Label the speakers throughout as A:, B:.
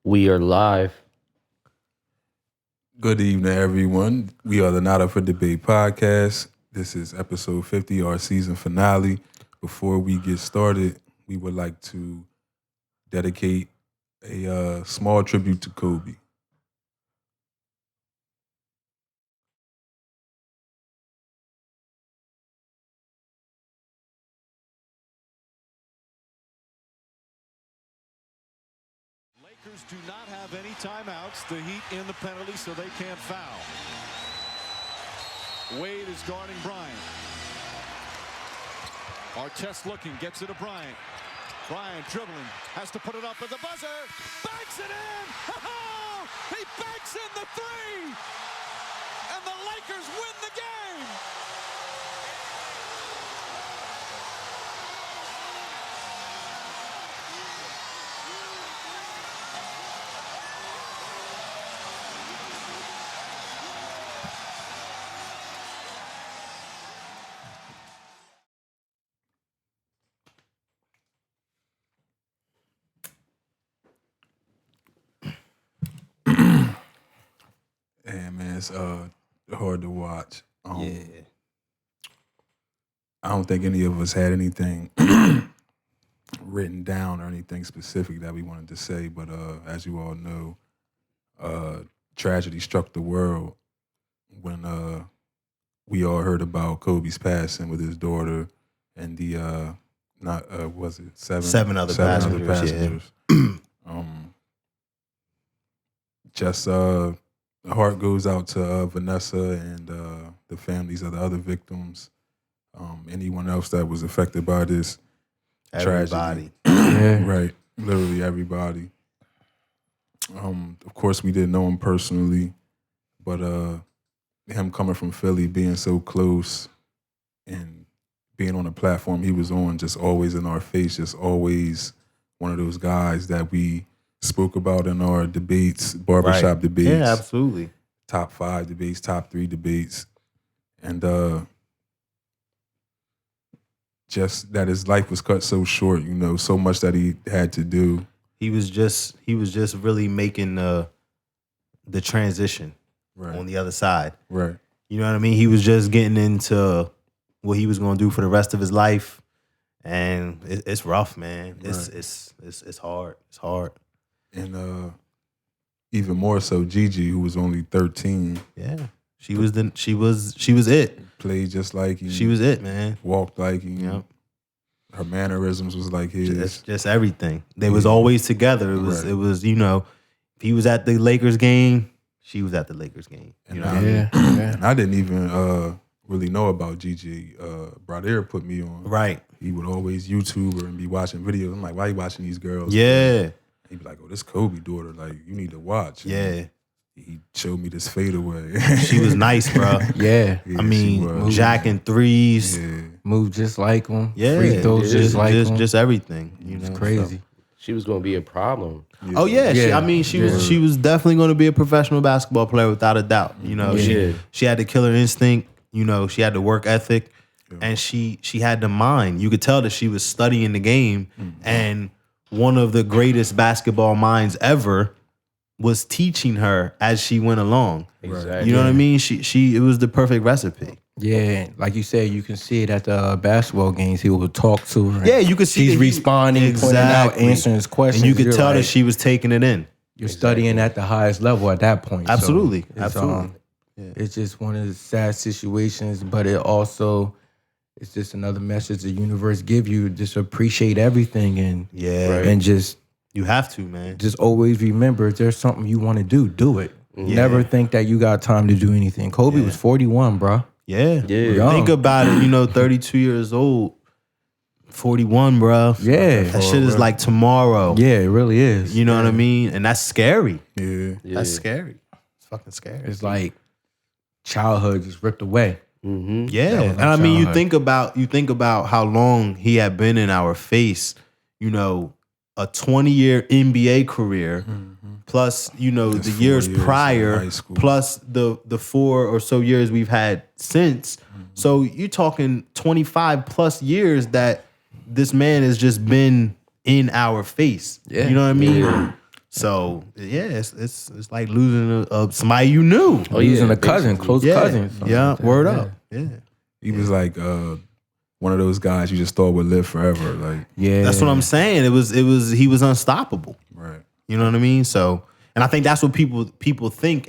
A: We are live.
B: Good evening, everyone. We are the Not Up for Debate podcast. This is episode 50, our season finale. Before we get started, we would like to dedicate a small tribute to Kobe.
C: Lakers do not have any timeouts. The Heat in the penalty, so they can't foul. Wade is guarding Bryant. Artest looking, gets it to Bryant. Bryant dribbling, has to put it up at the buzzer. Banks it in! Oh, he banks in the three! And the Lakers win the game!
B: And man, it's hard to watch.
D: Yeah.
B: I don't think any of us had anything written down or anything specific that we wanted to say, but as you all know, tragedy struck the world when we all heard about Kobe's passing with his daughter and the seven other passengers. Yeah. Heart goes out to Vanessa and the families of the other victims. Anyone else that was affected by this tragedy. Right, literally everybody. Of course, we didn't know him personally, but him coming from Philly, being so close and being on the platform he was on, just always in our face, just always one of those guys that we spoke about in our debates, barbershop debates.
D: Yeah, absolutely.
B: Top 5 debates, top 3 debates. And just that his life was cut so short, you know, so much that he had to do.
D: He was just really making the transition on the other side.
B: Right.
D: You know what I mean? He was just getting into what he was going to do for the rest of his life. And it's rough, man. It's hard. It's hard.
B: And even more so, Gigi, who was only 13.
D: Yeah, she was it.
B: Played just like him.
D: She was it, man.
B: Walked like him.
D: Yep.
B: Her mannerisms was like his.
D: Just everything. They was always together. It was you know, if he was at the Lakers game, she was at the Lakers game. You know what I mean?
B: And I didn't even really know about Gigi. Brother put me on.
D: Right.
B: He would always YouTube her and be watching videos. I'm like, why you watching these girls?
D: Yeah.
B: He'd be like, oh, this Kobe daughter, like, you need to watch. And
D: yeah.
B: He showed me this fadeaway.
D: She was nice, bro.
A: Yeah.
D: I mean, jacking threes.
B: Yeah.
A: Moved just like him.
D: Yeah.
A: Free throws just like him.
D: Just everything. You know,
A: it's crazy.
D: So.
A: She was going to be a problem.
D: Yeah. Oh, yeah. She was definitely going to be a professional basketball player without a doubt. You know, she had the killer instinct. You know, she had the work ethic. Yeah. And she had the mind. You could tell that she was studying the game. Mm-hmm. And one of the greatest basketball minds ever was teaching her as she went along.
A: Exactly.
D: You know what I mean? It was the perfect recipe.
A: Yeah, like you said, you can see it at the basketball games. He would talk to her.
D: Yeah, you could see
A: she's responding, pointing out, answering his questions.
D: And you could tell that she was taking it in.
A: You're studying at the highest level at that point.
D: Absolutely,
A: so
D: absolutely.
A: It's just one of the sad situations, but it also it's just another message the universe give you. Just appreciate everything and and just
D: you have to, man.
A: Just always remember if there's something you want to do it. Yeah. Never think that you got time to do anything. Kobe was 41, bro.
D: Yeah. Think about it, 32 years old, 41, bro.
A: Yeah.
D: That shit is like tomorrow.
A: Yeah, it really is.
D: You know what I mean? And that's scary.
B: Yeah.
D: That's scary. It's fucking scary.
A: It's like childhood just ripped away.
D: Mm-hmm. Yeah. And I mean, you think about how long he had been in our face, you know, a 20-year NBA career, plus, you know, the years prior, plus the 4 or so years we've had since. So you're talking 25 plus years that this man has just been in our face. Yeah. You know what I mean? Yeah. So yeah, it's like losing somebody you knew.
A: Oh, losing a cousin, close cousin.
D: Yeah, word up. Yeah.
B: He was like one of those guys you just thought would live forever. Like,
A: yeah,
D: that's what I'm saying. He was unstoppable.
B: Right.
D: You know what I mean? So, and I think that's what people think.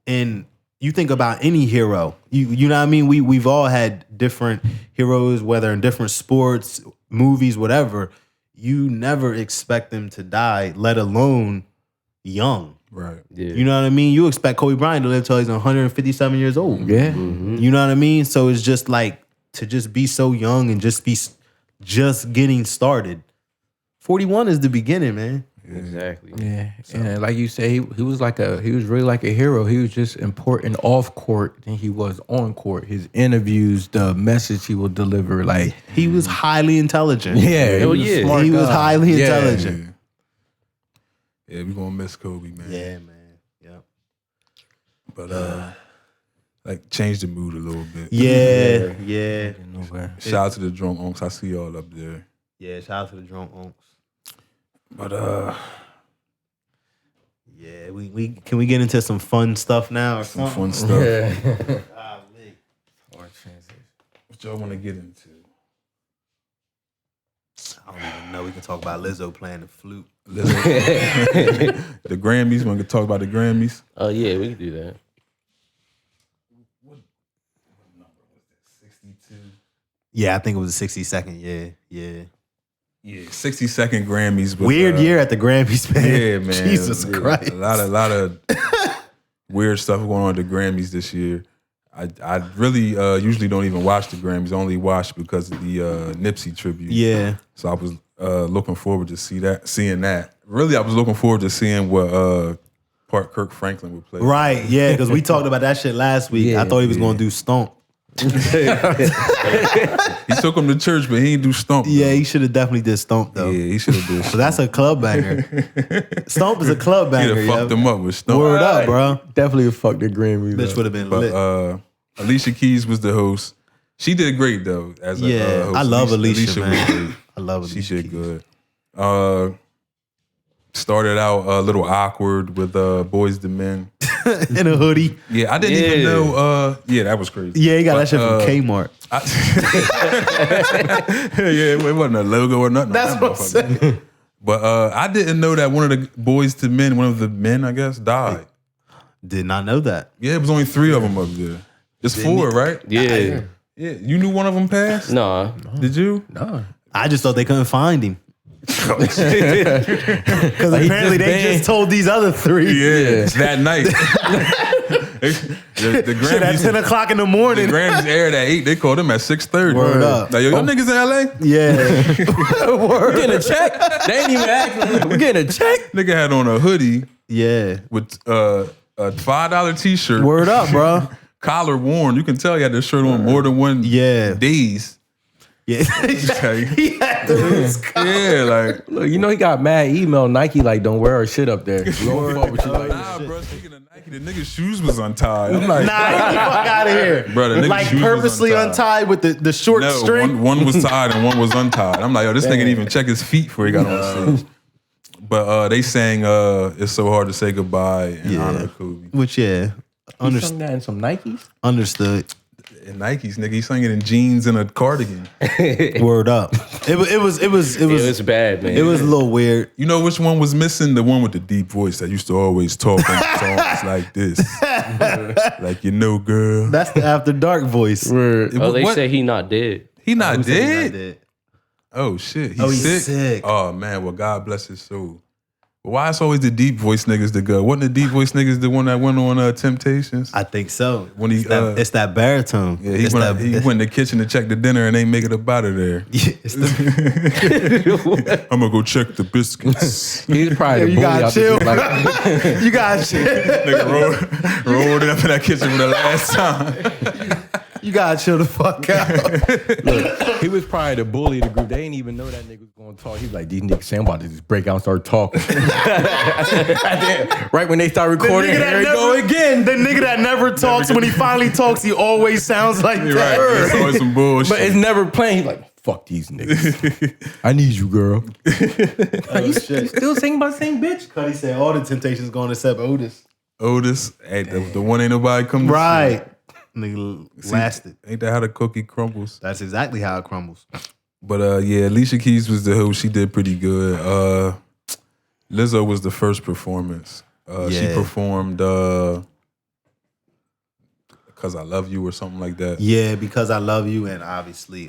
D: And you think about any hero. You know what I mean? We've all had different heroes, whether in different sports, movies, whatever. You never expect them to die, let alone young.
B: Right.
D: Yeah. You know what I mean? You expect Kobe Bryant to live till he's 157 years old.
A: Yeah. Mm-hmm.
D: You know what I mean? So it's just like to just be so young and just be just getting started. 41 is the beginning, man.
B: Yeah.
E: Exactly.
A: Yeah. So. And like you say, he was really like a hero. He was just important off court than he was on court. His interviews, the message he would deliver, like
D: he was highly intelligent.
A: Yeah.
E: Hell yeah.
D: He was highly intelligent.
B: Yeah, we gonna miss Kobe, man.
D: Yeah, man. Yep.
B: But like change the mood a little bit.
D: Yeah.
B: Shout out to the drunk unks. I see y'all up there.
D: Yeah, shout out to the drunk unks.
B: But
D: yeah, we can we get into some fun stuff now or
B: some
D: something?
B: fun stuff.
A: Yeah.
B: What y'all want to get into?
D: I don't even know. We can talk about Lizzo playing the flute.
B: The Grammys. We can talk about the Grammys.
E: Oh yeah, we can do that.
B: What number was that? 62.
D: Yeah, I think it was the 62nd. Yeah.
B: 60-second Grammys. But,
D: weird year at the Grammys, man.
B: Yeah, man.
D: Jesus Christ.
B: A lot of weird stuff going on at the Grammys this year. I really usually don't even watch the Grammys. I only watch because of the Nipsey tribute.
D: Yeah.
B: So I was looking forward to seeing that. Really, I was looking forward to seeing what part Kirk Franklin would play.
D: Right, yeah, because we talked about that shit last week.
A: Yeah,
D: I thought he was going to do Stomp.
B: He took him to church, but he didn't do Stomp.
D: Yeah, he should have definitely did Stomp, though.
B: Yeah, he should have did Stomp.
D: So that's a club banger. Stomp is a club banger.
B: He'd have fucked him up with Stomp.
D: Word up, bro.
A: Definitely fucked the Grammy.
D: Bitch would have been lit.
B: Alicia Keys was the host. She did great, though. As a host.
D: I love Alicia, man.
B: Was great.
D: I love Alicia.
B: She did good. Started out a little awkward with Boys II Men.
D: In a hoodie.
B: Yeah, I didn't even know. Yeah, that was crazy.
D: Yeah, he got that shit from Kmart.
B: Yeah, it wasn't a logo or nothing.
D: That's what I'm saying.
B: But I didn't know that one of the Boys II Men, one of the men, I guess, died.
D: Did not know that.
B: Yeah, it was only 3 of them up there. It's 4, right?
E: Yeah.
B: Yeah, you knew one of them passed?
E: Nah.
B: Did you?
A: No.
D: I just thought they couldn't find him. Because apparently they just told these other 3.
B: Yeah, that night. the
D: Shit, at
B: Grammys
D: 10 o'clock in the morning.
B: The Grammys aired at 8. They called them at 6:30.
D: Word up.
B: Like, yo, y'all niggas in LA?
D: Yeah.
A: We're getting a check. They ain't even asking. We're getting a check.
B: Nigga had on a hoodie
D: Yeah.
B: with a $5 t-shirt.
D: Word up, bro.
B: Collar worn. You can tell he had this shirt on more than one days.
D: Yeah. He had the loose collar.
B: Yeah, like,
A: Look, you know he got mad email Nike like don't wear our shit up there.
B: nah, bro. Speaking of Nike, the nigga's shoes was untied. I'm like,
D: Nah, get the fuck out of here.
B: Bro, the nigga's
D: like
B: shoes was
D: purposely untied with the short
B: no,
D: string.
B: one was tied and one was untied. I'm like, yo, this nigga didn't even check his feet before he got on stage. But they sang "It's So Hard to Say Goodbye" in honor of Kobe.
D: Which
A: Understood. That in some Nikes.
D: Understood.
B: And Nikes, nigga, he sang it in jeans and a cardigan.
D: Word up. It was
E: bad, man.
D: It was a little weird.
B: You know which one was missing? The one with the deep voice that used to always talk on songs like this. Like, you know, girl.
D: That's the After Dark voice.
E: They say he not dead.
B: He not
D: Who said he
B: dead?
D: not dead?
B: Oh, shit.
D: He's sick.
B: Oh, man. Well, God bless his soul. Why it's always the deep voice niggas that go? Wasn't the deep voice niggas the one that went on Temptations?
D: I think so.
B: When
D: it's that baritone.
B: Yeah, he went in the kitchen to check the dinner and ain't make it up out of there.
D: Yeah,
B: I'm gonna go check the biscuits.
A: He's probably the bully out there.
D: You gotta chill.
B: Nigga rolled it up in that kitchen for the last time.
D: You gotta chill the fuck out.
A: Look, he was probably the bully of the group. They didn't even know that nigga was going to talk. He was like, these niggas saying I'm about to just break out and start talking. Right when they start recording, here we go again.
D: The nigga that never talks, when he finally talks, he always sounds like that.
B: Right. It's always some bullshit.
A: But it's never playing. He's like, fuck these niggas. I need you, girl. You still singing about the same bitch?
D: Cuddy said all the Temptations going except Otis.
B: Hey, the one ain't nobody come to
D: right. Nigga lasted.
B: Ain't that how the cookie crumbles?
D: That's exactly how it crumbles.
B: But yeah, Alicia Keys was the who. She did pretty good. Lizzo was the first performance. She performed Because I Love You or something like that.
D: Yeah, Because I Love You, and obviously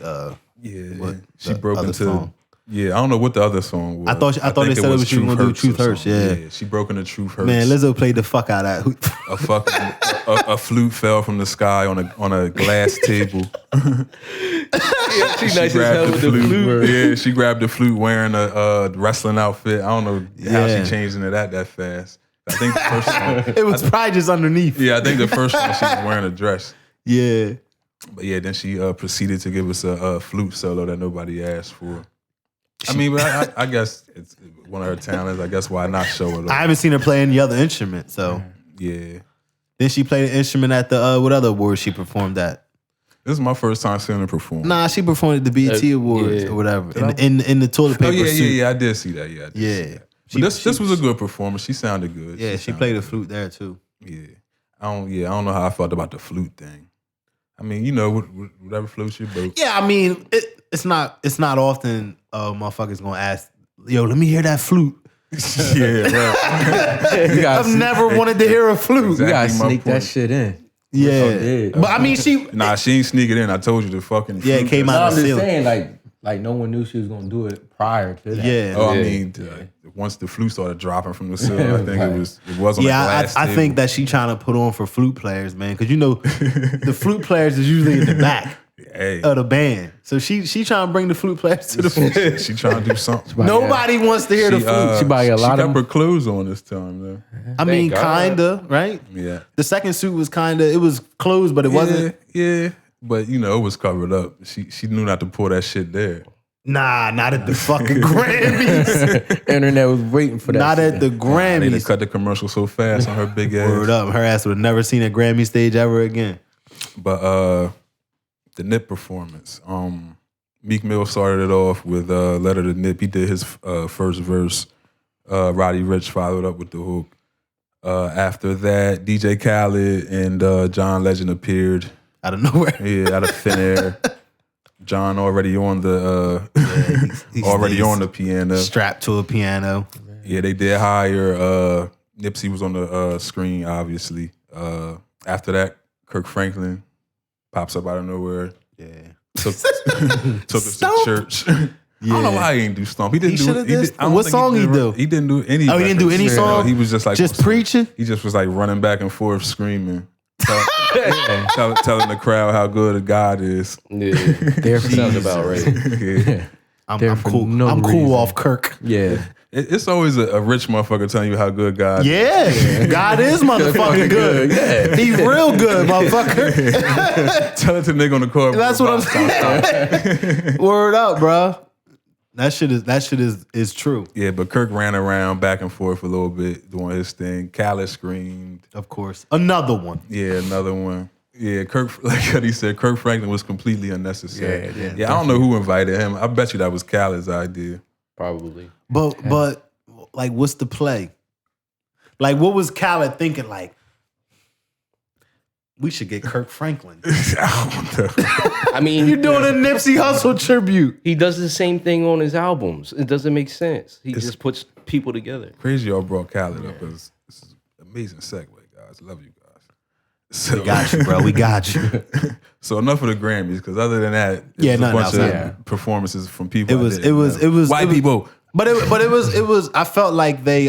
B: she broke into
D: song.
B: Yeah, I don't know what the other song was.
D: I thought they said she was gonna do Truth Hurts. Yeah,
B: she broke into Truth Hurts.
D: Man, Lizzo played the fuck out of that.
B: a flute fell from the sky on a glass table.
E: She nice as hell with the flute.
B: Yeah, she grabbed the flute wearing a wrestling outfit. I don't know how she changed into that fast. I think the first one
D: it was probably just underneath.
B: Yeah, I think the first one she was wearing a dress.
D: Yeah,
B: but yeah, then she proceeded to give us a flute solo that nobody asked for. I mean, but I guess it's one of her talents. I guess why not show it?
D: I haven't seen her play any other instrument, so
B: yeah.
D: Then she played an instrument at the what other awards she performed at?
B: This is my first time seeing her perform.
D: Nah, she performed at the BET Awards or whatever in the toilet paper suit.
B: Yeah, I did see that. Yeah, I did see that. But this was a good performance. She sounded good.
D: Yeah, she played the flute there too.
B: Yeah, I don't know how I felt about the flute thing. I mean, you know, whatever floats your boat.
D: Yeah, I mean, it's not often motherfuckers gonna ask, yo, let me hear that flute.
B: Yeah, right.
D: I've never wanted to hear a flute.
A: Exactly, you gotta sneak that shit in.
D: Yeah. But I mean, she
B: ain't sneak it in. I told you the fucking flute.
D: Yeah, it came out of the ceiling.
A: I'm just saying, like no one knew she was gonna do it prior to that.
D: Yeah.
B: I mean, once the flute started dropping from the ceiling, I think it was on the glass
D: I think that she trying to put on for flute players, man, because you know the flute players is usually in the back of the band, so she trying to bring the flute players to the front.
B: She trying to do something.
D: Nobody wants to hear the flute.
A: She buy a lot of
B: kept her clothes on this time, though.
D: I mean, kinda, right?
B: Yeah.
D: The second suit was it was closed, but it wasn't.
B: Yeah, but you know, it was covered up. She knew not to pull that shit there.
D: Nah, not at the fucking Grammys.
A: Internet was waiting for that.
D: Not at the Grammys.
B: They cut the commercial so fast on her big ass.
D: Word up, her ass would have never seen a Grammy stage ever again.
B: But the Nip performance, Meek Mill started it off with Letter to Nip. He did his first verse. Roddy Ricch followed up with the hook. After that, DJ Khaled and John Legend appeared
D: out of nowhere.
B: Yeah, out of thin air. John already on the he's on the piano,
D: strapped to a piano.
B: Yeah, they did hire Nipsey was on the screen, obviously. After that, Kirk Franklin pops up out of nowhere.
D: Yeah,
B: took us to church. Yeah. I don't know why he didn't do Stomp. He didn't do.
D: What song he do?
B: He didn't do any.
D: Oh, he didn't do any song.
B: No, he was just like
D: preaching.
B: He just was like running back and forth, screaming. Telling the crowd how good God is.
E: Yeah, there sounds about right.
B: Yeah.
D: I'm cool. I'm cool off Kirk.
A: Yeah,
B: it's always a rich motherfucker telling you how good God.
D: Yeah, God is motherfucking good. Yeah. He's real good, motherfucker.
B: Tell it to nigga on the court.
D: That's what I'm saying. Word up, bro. That shit is true.
B: Yeah, but Kirk ran around back and forth a little bit doing his thing. Khaled screamed.
D: Of course. Another one.
B: Yeah, another one. Yeah, Kirk, like he said, Kirk Franklin was completely unnecessary. Yeah, I don't know who invited him. I bet you that was Khaled's idea.
E: Probably.
D: But like, what's the play? Like, what was Khaled thinking? Like, we should get Kirk Franklin.
B: I don't know.
E: I mean,
D: you're doing a Nipsey Hussle tribute.
E: He does the same thing on his albums. It doesn't make sense. He just puts people together.
B: Crazy y'all brought Khaled up because this is an amazing segue, guys. Love you guys. So,
D: we got you, bro. We got you.
B: So enough of the Grammys, because other than that, it was a bunch of performances from people.
D: It was
B: white people.
D: But it was. I felt like they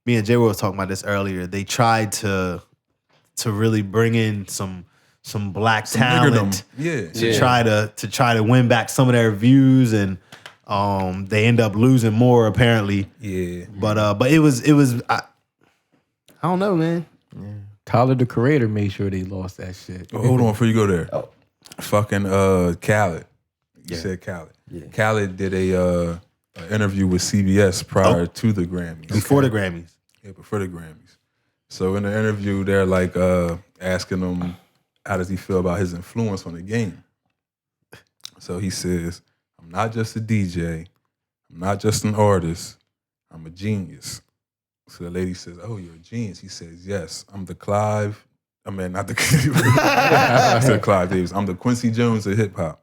D: me and Jay were talking about this earlier. They tried to really bring in some black talent. To try to win back some of their views, and they end up losing more apparently.
B: Yeah.
D: But it was I don't know, man.
A: Yeah. Tyler, the Creator, made sure they lost that shit.
B: Oh, hold on before you go there. Fucking Khaled. You said Khaled. Yeah. Khaled did a interview with CBS prior to the Grammys.
D: Before the Grammys.
B: Yeah, before the Grammys. So in the interview, they're like asking him how does he feel about his influence on the game. So he says, I'm not just a DJ. I'm not just an artist. I'm a genius. So the lady says, oh, you're a genius. He says, yes, I'm the Clive. I mean, not the I said Clive Davis. I'm the Quincy Jones of hip hop.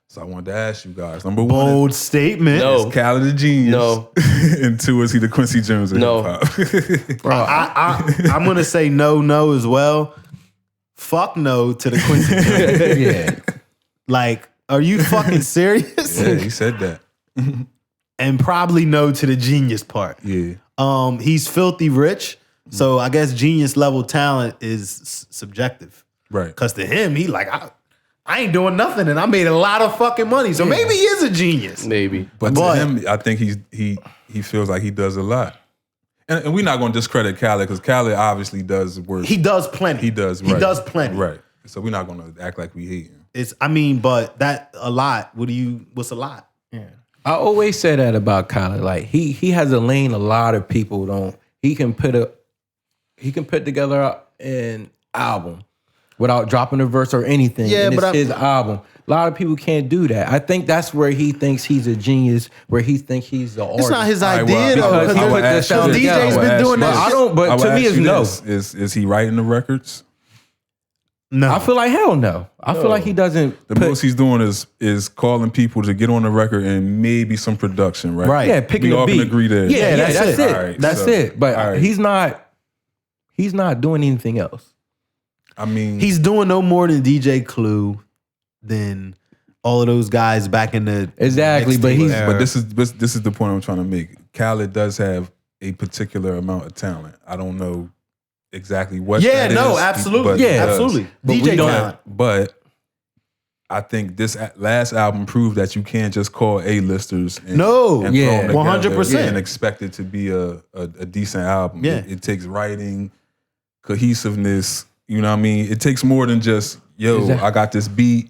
B: So I wanted to ask you guys, number one,
D: bold statement.
E: No.
B: is Khaled a genius?
E: No.
B: And two, is he the Quincy Jones of
E: No.
B: hip hop?
D: Bro, I'm gonna say no as well. Fuck no to the Quincy Jones.
A: Yeah.
D: Like, are you fucking serious?
B: Yeah, he said that.
D: And probably no to the genius part.
B: Yeah.
D: He's filthy rich, so I guess genius level talent is subjective.
B: Right.
D: Because to him, he like, I ain't doing nothing, and I made a lot of fucking money. So maybe he is a genius.
E: Maybe.
B: But to him, I think he feels like he does a lot. And we're not going to discredit Khaled because Khaled obviously does work.
D: He does plenty.
B: He does.
D: He
B: Right.
D: does plenty.
B: Right. So we're not going to act like we hate him.
D: But that a lot. What's a lot?
A: Yeah. I always say that about Khaled. Like he has a lane a lot of people don't. He can put together an album without dropping a verse or anything.
D: Yeah,
A: and
D: but
A: it's his album. A lot of people can't do that. I think that's where he thinks he's a genius, where he thinks he's the artist.
D: It's not his
B: All right,
D: idea though.
A: because he put the sound together.
D: DJ's been doing
A: But
D: that.
A: I don't. But to me, it's no.
B: Is he writing the records?
D: No,
A: I feel like hell no. I feel like he doesn't.
B: The most he's doing is calling people to get on the record and maybe some production, right?
D: Right.
A: Yeah, picking
B: We
A: a
B: all
A: beat.
B: can agree there.
A: Yeah, that's it.
B: All right,
A: That's
B: so-
A: it. But
B: all right.
A: he's not doing anything else.
B: I mean,
D: he's doing no more than DJ Clue than all of those guys back in the
A: Exactly, but he's
D: era.
B: but this is the point I'm trying to make. Khaled does have a particular amount of talent. I don't know exactly what. that is,
D: absolutely,
B: but he does.
D: absolutely.
A: But we
D: DJ
A: don't-
D: talent.
B: But I think this last album proved that you can't just call A-listers and
D: No.
B: and
A: Yeah.
B: throw them together
D: 100%.
B: and expect it to be a decent album.
D: Yeah.
B: It takes writing, cohesiveness. You know what I mean? It takes more than just, yo,
A: Exactly.
B: I got this beat.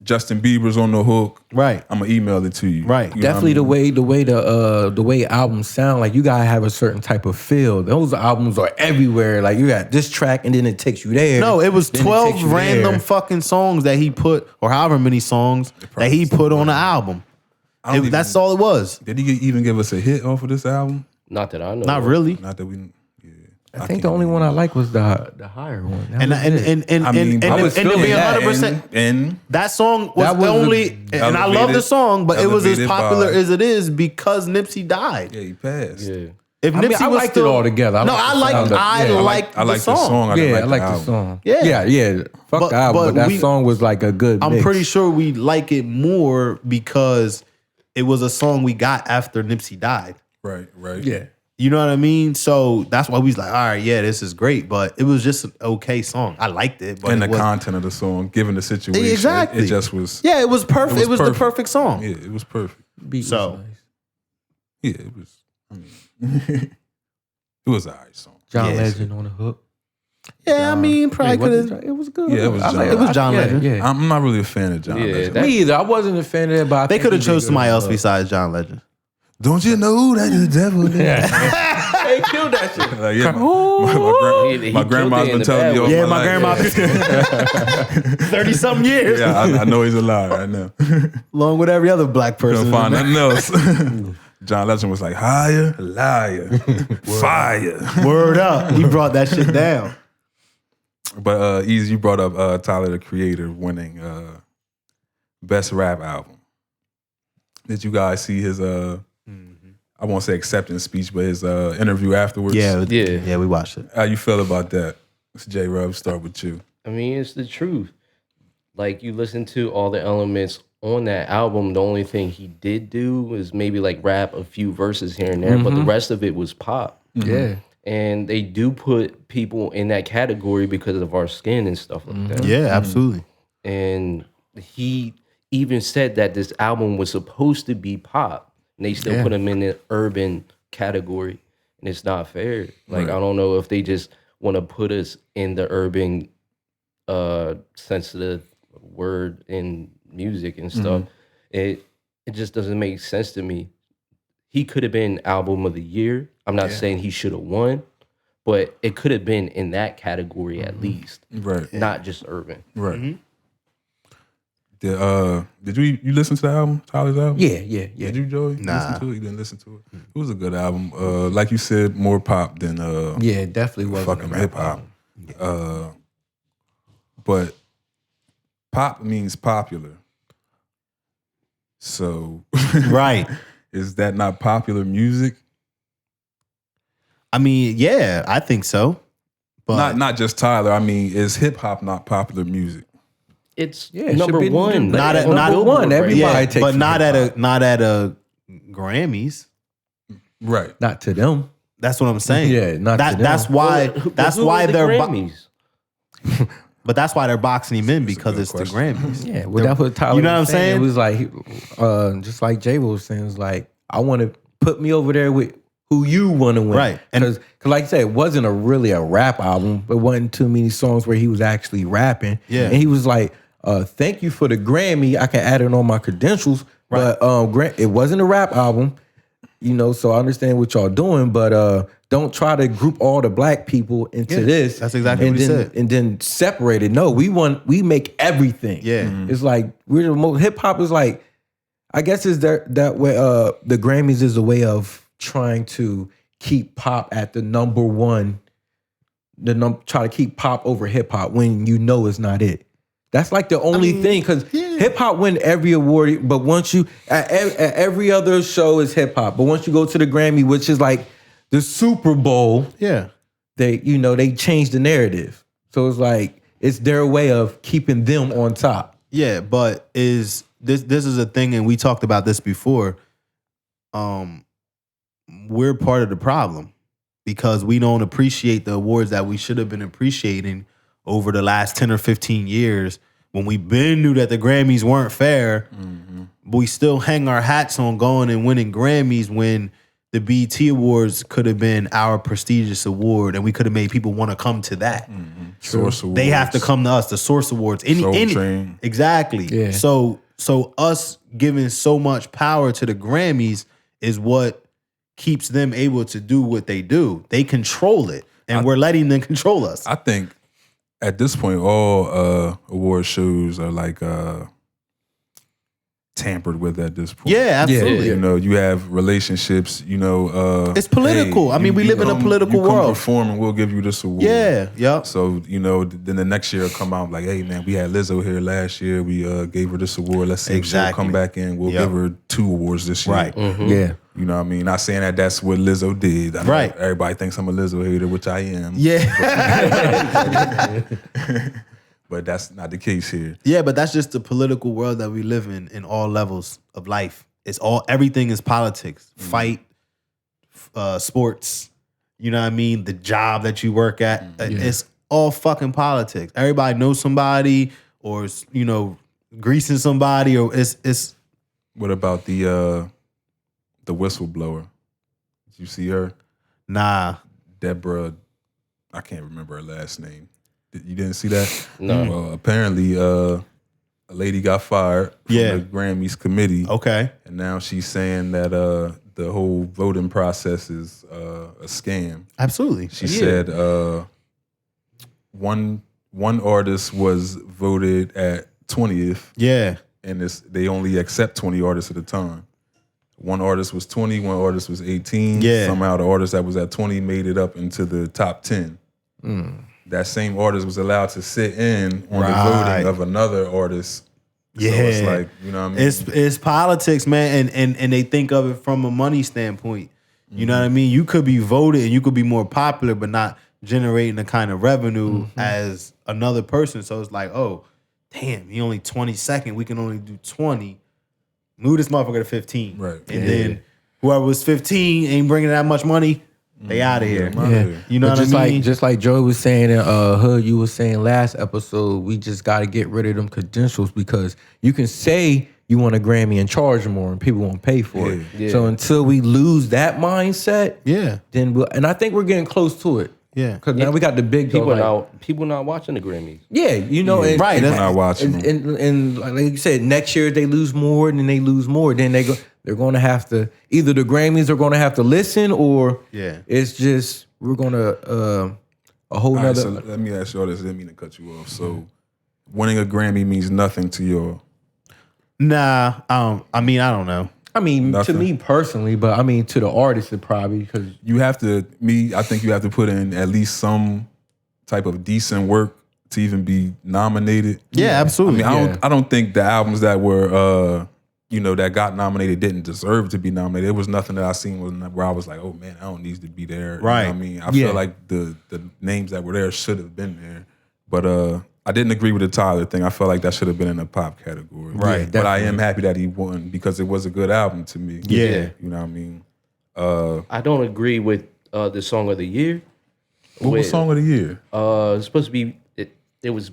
B: Justin Bieber's on the hook.
D: Right.
B: I'm gonna email it to you.
D: Right.
B: You know
A: definitely
B: what I mean?
A: the way albums sound. Like you gotta have a certain type of feel. Those albums are everywhere. Like you got this track and then it takes you there.
D: No, it was
A: then
D: 12
A: takes you
D: random
A: there.
D: fucking songs that he put, or however many songs that he put on the album.
B: I don't even-
D: That's all it was.
B: Did he even give us a hit off of this album?
E: Not that I know.
D: Not
E: of.
D: really.
B: Not that we. Yeah.
A: I think the only one I like was the higher one. That was it.
B: I mean, I was
D: to be
A: feeling that,
D: 100%,
B: and
D: that song was
A: That
D: the
A: was
D: only, and I love the song, but it was as
B: elevated
D: popular
B: by-
D: as it is because Nipsey died.
B: yeah, he passed.
E: Yeah.
D: If
A: I mean,
D: Nipsey
A: I
D: was
A: liked
D: still,
A: it all together.
D: I liked
B: I like
D: the
B: the
D: song.
B: song. I didn't
A: Yeah, I
B: like
A: like
B: the
A: the
B: album.
A: song.
D: Yeah.
A: yeah. Fuck
D: But-
A: the album,
D: but
A: but that
D: we-
A: song was like a good.
D: I'm
A: mix.
D: pretty sure we like it more because it was a song we got after Nipsey died.
B: Right.
A: Yeah.
D: You know what I mean? So that's why we was like, all right, yeah, this is great. But it was just an okay song. I liked it. But
B: And
D: it
B: the
D: was,
B: content of the song, given the situation,
D: Exactly.
B: it just was.
D: yeah, it was perfect. It was the perfect song.
B: Yeah, it was perfect.
A: Beat was
D: So-
A: nice.
B: Yeah, it was. I mean, it was an alright song.
A: John
D: Yeah.
A: Legend on the hook.
D: Yeah, I mean, probably
A: Wait, what
D: could
A: the
D: have.
A: It was good.
B: Yeah, it was
A: I
B: John
A: like
B: Legend.
D: It was John Legend.
A: Yeah.
B: I'm not really a fan of John
E: Yeah,
B: Legend.
E: that-
A: Me either. I wasn't a fan of it, but I
D: They
A: think
D: could have
A: he did
D: chose
A: good
D: somebody
A: on
D: else
A: the hook.
D: besides John Legend.
B: Don't you know that the devil is?
A: They killed that shit.
B: Like, yeah, my
E: He
B: grandma's
E: killed it in
B: been
E: the
B: telling
E: bad
B: me all
E: way.
D: Yeah,
B: my
D: my
B: life.
D: grandma. 30-something years.
B: Yeah, I know he's alive right now.
D: Along with every other black person.
B: Couldn't find nothing else. John Legend was like, higher, liar, fire.
D: Word up. He brought that shit down.
B: But Easy, you brought up Tyler, the Creator, winning Best Rap Album. Did you guys see his, I won't say acceptance speech, but his interview afterwards?
D: Yeah,
E: Yeah.
D: yeah, we watched it.
B: How you feel about that? It's J-Rub, start with you.
E: I mean, it's the truth. Like you listen to all the elements on that album, the only thing he did do was maybe like rap a few verses here and there, but the rest of it was pop.
A: Yeah.
E: And they do put people in that category because of our skin and stuff like that.
D: Yeah, absolutely.
E: And he even said that this album was supposed to be pop, and they still put him in the urban category, and it's not fair. Like, I don't know if they just want to put us in the urban sensitive word in music and stuff. It just doesn't make sense to me. He could have been album of the year. I'm not saying he should have won, but it could have been in that category at least.
B: Right.
E: Not just urban.
B: Right. Did you listen to the album, Tyler's album?
A: Yeah.
B: Did you, Joey?
D: Nah.
B: Listen to it? You didn't listen to it? It was a good album. Like you said, more pop than
A: Yeah, it definitely wasn't
B: fucking
A: a rap
B: hip hop.
A: album.
B: But pop means popular. So
D: Right.
B: is that not popular music?
D: I mean, yeah, I think so. But
B: Not just Tyler. I mean, is hip hop not popular music?
E: It's
A: Yeah, it
E: number
A: should be
E: one.
D: not at
E: on
D: not
E: Billboard
A: one.
E: right
A: Everybody
E: now.
D: yeah,
A: takes
D: but
A: from
D: not
A: hip-hop.
D: at a Grammys.
B: Right.
A: Not to them.
D: That's what I'm saying.
A: Yeah, not to them.
D: That's why. That's
E: Who
D: why
E: are the
D: they're.
E: Grammys.
D: But that's why they're boxing him in
B: That's a
D: because
B: good
D: it's the
B: question.
D: Grammys.
A: Yeah, well, that's what Tyler
D: You know what I'm
A: was saying.
D: saying?
A: It was like, just like Jay was saying, it was like, I want to put me over there with who you want to win.
D: Right. And-
A: Because like I said, it wasn't really a rap album. It wasn't too many songs where he was actually rapping.
D: Yeah.
A: And he was like, thank you for the Grammy. I can add it on my credentials.
D: Right.
A: But it wasn't a rap album. You know, so I understand what y'all doing, but don't try to group all the black people into this.
D: that's exactly
A: and
D: what he
A: then,
D: said.
A: And then separate it. No, we make everything.
D: Yeah.
A: It's like we're the most hip hop is like, I guess is that way. The Grammys is a way of trying to keep pop at the number one. Try to keep pop over hip hop when you know it's not it. That's like the only thing because hip hop win every award, but once you at every other show is hip hop, but once you go to the Grammy, which is like the Super Bowl,
D: Yeah.
A: they change the narrative. So it's like it's their way of keeping them on top.
D: Yeah, but is this is a thing, and we talked about this before. We're part of the problem because we don't appreciate the awards that we should have been appreciating over the last 10 or 15 years when we been knew that the Grammys weren't fair. But we still hang our hats on going and winning Grammys when the BET Awards could have been our prestigious award and we could have made people want to come to that.
B: Source Awards.
D: They have to come to us, the Source Awards.
B: Soul Train.
D: Exactly.
A: Yeah.
D: So us giving so much power to the Grammys is what keeps them able to do what they do. They control it, and we're letting them control us.
B: I think at this point, all award shows are like tampered with at this point.
D: Yeah, absolutely.
B: You know, you have relationships, you know.
D: It's political. I mean, we live in a political
B: you come
D: world.
B: perform and we'll give you this award.
D: Yeah, yep.
B: So, you know, then the next year will come out like, hey, man, we had Lizzo here last year. We gave her this award. Let's see if she'll
D: Exactly.
B: come back in. We'll
D: Yep.
B: give her 2 awards this year.
D: Right.
A: Yeah.
B: You know what I mean? Not saying that that's what Lizzo did. I know
D: Right.
B: everybody thinks I'm a Lizzo hater, which I am.
D: Yeah.
B: But that's not the case here.
D: Yeah, but that's just the political world that we live in all levels of life. Everything is politics. Fight, sports, you know what I mean? The job that you work at. It's all fucking politics. Everybody knows somebody or, you know, greasing somebody or it's
B: What about the whistleblower? Did you see her?
D: nah.
B: Deborah, I can't remember her last name. You didn't see that?
E: No.
B: Well, apparently a lady got fired from
D: Yeah.
B: the Grammys committee.
D: Okay.
B: And now she's saying that the whole voting process is a scam.
D: Absolutely.
B: She said one artist was voted at 20th,
D: Yeah.
B: and they only accept 20 artists at a time. One artist was 20, one artist was 18.
D: Yeah.
B: Somehow the artist that was at 20 made it up into the top 10. That same artist was allowed to sit in on the
D: Right.
B: voting of another artist.
D: Yeah.
B: So it's like, you know what I mean?
D: It's politics, man, and they think of it from a money standpoint. You know what I mean? You could be voted and you could be more popular, but not generating the kind of revenue as another person. So it's like, oh, damn, he only 22nd. We can only do 20. Move this motherfucker to 15.
B: Right.
D: And then whoever was 15 ain't bringing that much money, they out of here.
A: Yeah.
D: You know
A: But
D: what I mean?
A: just like Joey was saying in Hood, you was saying last episode, we just got to get rid of them credentials because you can say you want a Grammy and charge more and people won't pay for it.
E: Yeah.
A: So until we lose that mindset, then and I think we're getting close to it.
D: Yeah.
A: Because now we got the big
E: people not watching the Grammys.
A: Yeah, you know, and,
D: right.
B: People not watching them.
A: and like you said, next year they lose more, and then they lose more. Then they're going to have to either the Grammys are going to have to listen, or it's just we're going to a whole nother.
B: So let me ask y'all this. I didn't mean to cut you off. So winning a Grammy means nothing to y'all.
D: Nah, I mean, I don't know.
A: I mean,
B: Nothing.
A: to me personally, but I mean to the artist, it probably because
B: You have to. I think you have to put in at least some type of decent work to even be nominated.
D: Yeah, absolutely.
B: I mean, I don't think the albums that were, that got nominated didn't deserve to be nominated. There was nothing that I seen where I was like, oh man, I don't need to be there.
D: Right.
B: You know what I mean, I feel like the names that were there should have been there, but I didn't agree with the Tyler thing. I felt like that should have been in the pop category.
D: Right,
B: Yeah, but I
A: definitely.
B: am happy that he won because it was a good album to me.
D: Yeah.
B: You know what I mean?
E: I don't agree with the song of the year.
B: What was song of the year?
E: It's supposed to be it was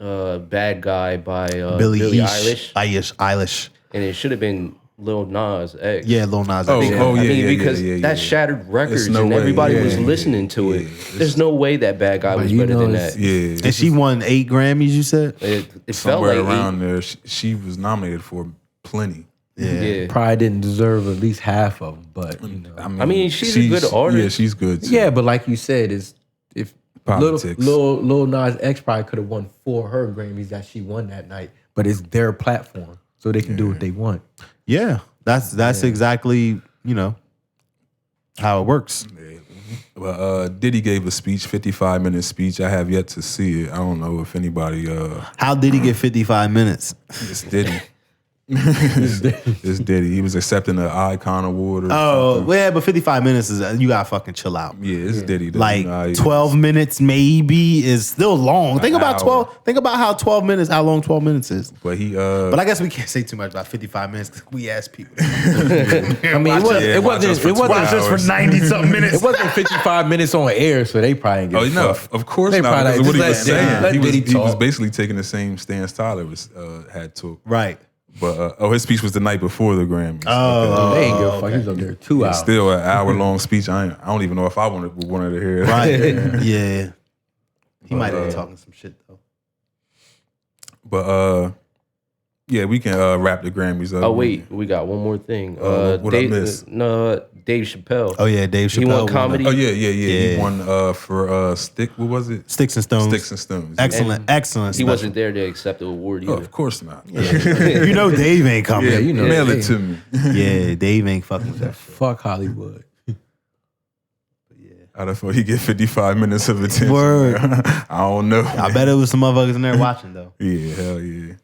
E: Bad Guy by
D: Billie
E: Eilish,
D: Eilish.
E: and it should have been Lil Nas X.
D: Yeah, Lil Nas X.
B: Oh,
D: Yeah.
B: oh,
E: I
B: yeah,
E: mean,
B: yeah,
E: because
B: yeah, yeah,
E: that
B: yeah.
E: shattered records
B: no
E: and
B: way.
E: everybody
B: Yeah,
E: was
B: yeah,
E: listening to it.
B: yeah.
E: There's no way that Bad Guy was
A: you
E: better
A: know
E: than
A: it's-
E: that.
B: Yeah,
D: And she won 8 Grammys, you said?
E: It felt
B: somewhere
E: like
B: around there. She was nominated for plenty.
E: Yeah.
A: probably didn't deserve at least half of them. But you know,
E: I mean, she's a good artist.
B: Yeah, she's good too.
A: yeah, but like you said, is if
B: Politics.
A: Lil Nas X probably could have won 4 her Grammys that she won that night, but it's their platform, so they can do what they want.
D: Yeah. That's exactly, how it works.
B: But Diddy gave a speech, 55-minute speech. I have yet to see it. I don't know if anybody.
D: How did he get 55 minutes?
B: It's Diddy. It's Diddy. He was accepting the Icon Award. Or something.
D: Yeah, but 55 minutes is, you gotta fucking chill out.
B: Yeah, it's Diddy. Though.
D: Like
B: You know how he is.
D: 12 minutes maybe is still long. Think about
B: hour.
D: 12. Think about how long 12 minutes is.
B: But he.
D: But I guess we can't say too much about 55 minutes because we ask people.
A: I mean, it
B: watch us
A: wasn't
B: for 2 hours.
D: 90 something minutes.
A: It wasn't 55 minutes on air, so they probably didn't
B: Oh
A: get
B: no!
A: fucked.
B: Of course
A: They
B: not.
A: probably
B: Because what he
A: like,
B: was
A: just let
B: saying,
A: Diddy
B: he was
A: talk.
B: basically taking the same stance Tyler was had to.
D: Right.
B: But his speech was the night before the Grammys.
A: They ain't give a fuck. He was up there 2 hours.
B: Still an hour-long speech. I don't even know if I wanted to hear it.
D: Right. Yeah. He might have been talking some shit though.
B: But yeah, we can wrap the Grammys up.
E: Oh wait, we got one more thing.
B: what I missed?
E: Dave Chappelle.
D: Oh yeah, Dave Chappelle.
E: He won comedy.
B: Oh yeah. He
D: Yeah.
B: won for Stick. What was it?
D: Sticks and Stones.
B: Sticks and Stones.
D: Excellent. Excellent.
E: He wasn't there to accept the award
B: Oh,
E: either.
B: of course not.
D: You know Dave ain't coming.
A: Yeah, you know.
B: Mail
A: they-
B: it to me.
D: Yeah, Dave ain't fucking with that.
A: Fuck Hollywood.
B: I thought he get 55 minutes of attention.
D: Word.
B: I don't know.
D: I bet it was some motherfuckers in there watching though.
B: Yeah, hell yeah.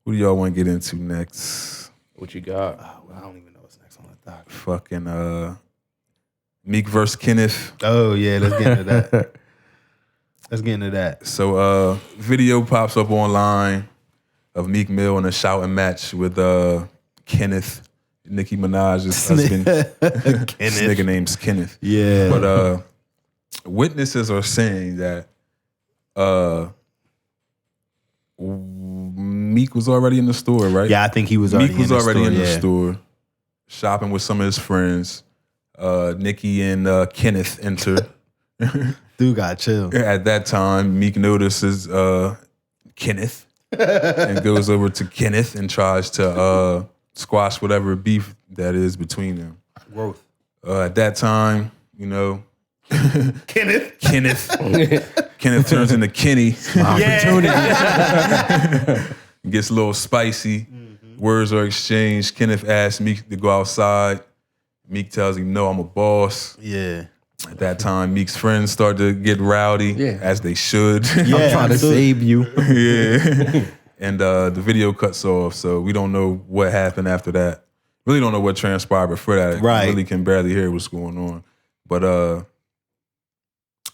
B: Who do y'all want to get into next?
E: What you got?
D: I don't even know what's next on the doc.
B: Fucking Meek versus Kenneth.
D: Oh yeah, let's get into that. Let's get into that.
B: So video pops up online of Meek Mill in a shouting match with Kenneth, Nicki Minaj's husband. This nigga name's Kenneth.
D: Yeah.
B: But witnesses are saying that Meek was already in the store, right?
D: Yeah, I think he was already
B: Meek was already in the
D: yeah.
B: store, shopping with some of his friends. Nicki and Kenneth enter.
D: Dude got chill.
B: At that time, Meek notices Kenneth and goes over to Kenneth and tries to squash whatever beef that is between them.
D: Growth.
B: At that time,
D: Kenneth.
B: Kenneth turns into Kenny.
D: Yeah.
B: Gets a little spicy. Words are exchanged. Kenneth asks Meek to go outside. Meek tells him, no, I'm a boss.
D: Yeah.
B: At that time, Meek's friends start to get rowdy, as they should.
D: Yeah,
A: I'm trying to save you.
B: Yeah. And the video cuts off, so we don't know what happened after that. Really don't know what transpired before that.
D: Right.
B: Really can barely hear what's going on. But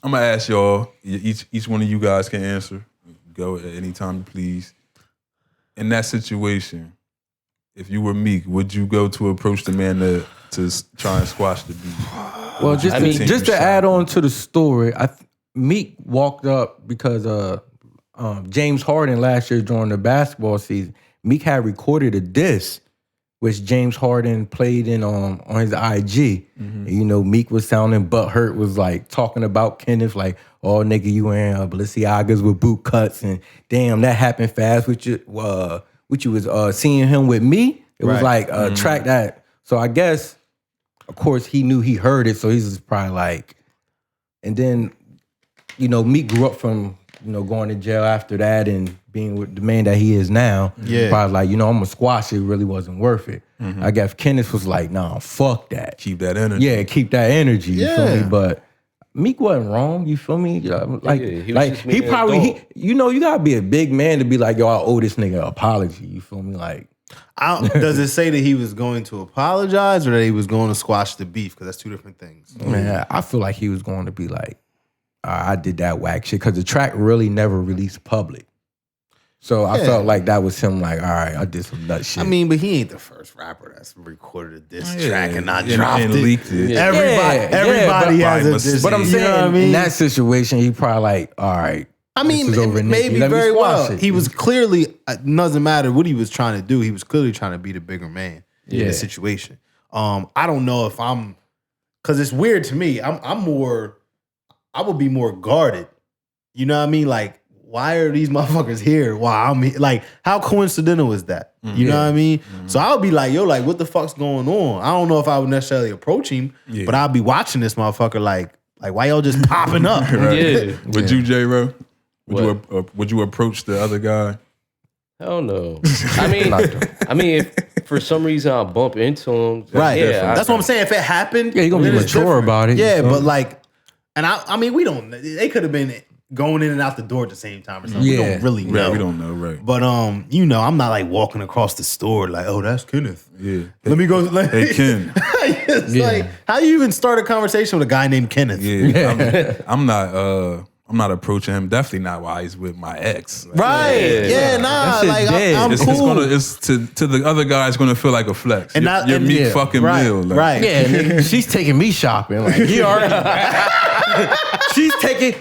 B: I'm gonna ask y'all. Each one of you guys can answer. Go at any time, please. In that situation, if you were Meek, would you go to approach the man to try and squash the beef?
A: Well, just to add on to the story, Meek walked up because James Harden last year during the basketball season, Meek had recorded a diss, which James Harden played in on his IG. And, you know, Meek was sounding butthurt, was like talking about Kenneth, like, oh, nigga, you wearing Balenciagas with boot cuts, and damn, that happened fast. Which you was seeing him with me. It was like track that. So I guess, of course, he knew he heard it, so he's just probably like, and then, you know, Meek grew up from, you know, going to jail after that and being with the man that he is now. Yeah. Probably like, you know, I'm gonna squash it. It really wasn't worth it. I guess Kenneth was like, nah, fuck that.
B: Keep that energy.
A: Yeah, keep that energy. You feel me? But Meek wasn't wrong. You feel me? He probably, you know, you gotta be a big man to be like, yo, I owe this nigga an apology. You feel me? Like,
D: does it say that he was going to apologize or that he was going to squash the beef? Because that's two different things.
A: Man, I feel like he was going to be like, I did that whack shit, because the track really never released public. So I felt like that was him like, all right, I did some nut shit.
D: I mean, but he ain't the first rapper that's recorded a diss track and not dropped it.
B: Leaked it.
D: Everybody has a diss.
A: But I'm saying, in that situation, he probably like, all right.
D: I mean, maybe very well. He was clearly, it doesn't matter what he was trying to do, he was clearly trying to be the bigger man in the situation. I don't know if because it's weird to me. I would be more guarded. You know what I mean? Like, why are these motherfuckers here while I'm here? Like, how coincidental is that? You know what I mean? So I would be like, yo, like, what the fuck's going on? I don't know if I would necessarily approach him, but I'd be watching this motherfucker like why y'all just popping up?
B: Would you, J-Ro? Would you approach the other guy?
E: Hell no. I mean, if for some reason I bump into him,
D: right? Yeah, that's what I'm saying. If it happened,
A: you're gonna be mature about it.
D: Yeah, but like, and I mean, we don't. They could have been going in and out the door at the same time or something. Yeah. We don't really know.
B: Yeah, we don't know, right?
D: But you know, I'm not like walking across the store like, oh, that's Kenneth.
B: Yeah.
D: Let me go.
B: Hey, Ken.
D: It's like, how you even start a conversation with a guy named Kenneth?
B: Yeah. I'm not approaching him. Definitely not while he's with my ex.
D: Like, right. Nah. Like, I'm cool.
B: It's to the other guy, it's going to feel like a flex. And you're Meek fucking Mill. Like.
A: Right. Yeah, nigga, she's taking me shopping. Like, he already. She's taking.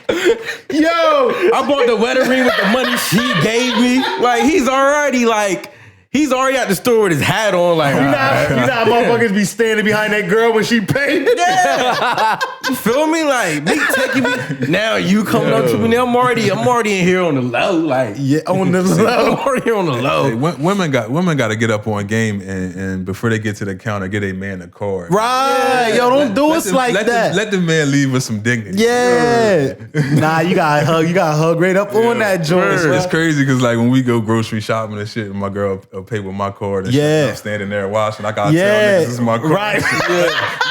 A: Yo, I bought the wedding ring with the money she gave me. Like, he's already at the store with his hat on. Like,
D: you know how motherfuckers be standing behind that girl when she paid?
A: Yeah. You feel me? Like, Meek taking me. Now you coming up to me. Now I'm already in here on the low. Like,
D: on the low.
A: I'm already here on the low.
B: Hey, women got to get up on game and before they get to the counter, get a man a card.
D: Right. Yo, don't do us like that.
B: Let the man leave with some dignity.
D: Yeah. Nah, you got hug right up on that joint.
B: It's crazy because like when we go grocery shopping and shit, and my girl pay with my card and shit, and I'm standing there watching. I gotta tell niggas this is my card.
D: Right.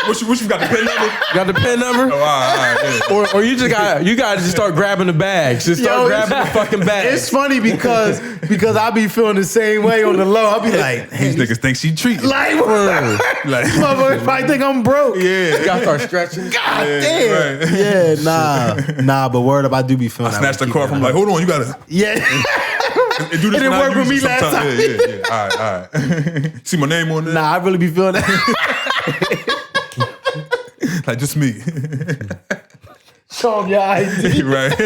B: What you got the pen number?
A: Got the pen number?
B: Oh, all right.
A: Or you gotta just start grabbing the bags. Just start grabbing the fucking bags.
D: It's funny because I be feeling the same way on the low. I'll be like,
B: these niggas think she treating.
D: Like motherfuckers probably think I'm broke.
A: Yeah. You gotta start stretching.
D: God damn. Right. Yeah, nah, but word up, I do be feeling
B: I snatched the card from like, hold on, you gotta.
D: Yeah.
B: It didn't
D: work with me last time.
B: Yeah. All right. See my name on there?
D: Nah, I really be feeling that.
B: Like, just me.
D: Show him your ID.
B: Right.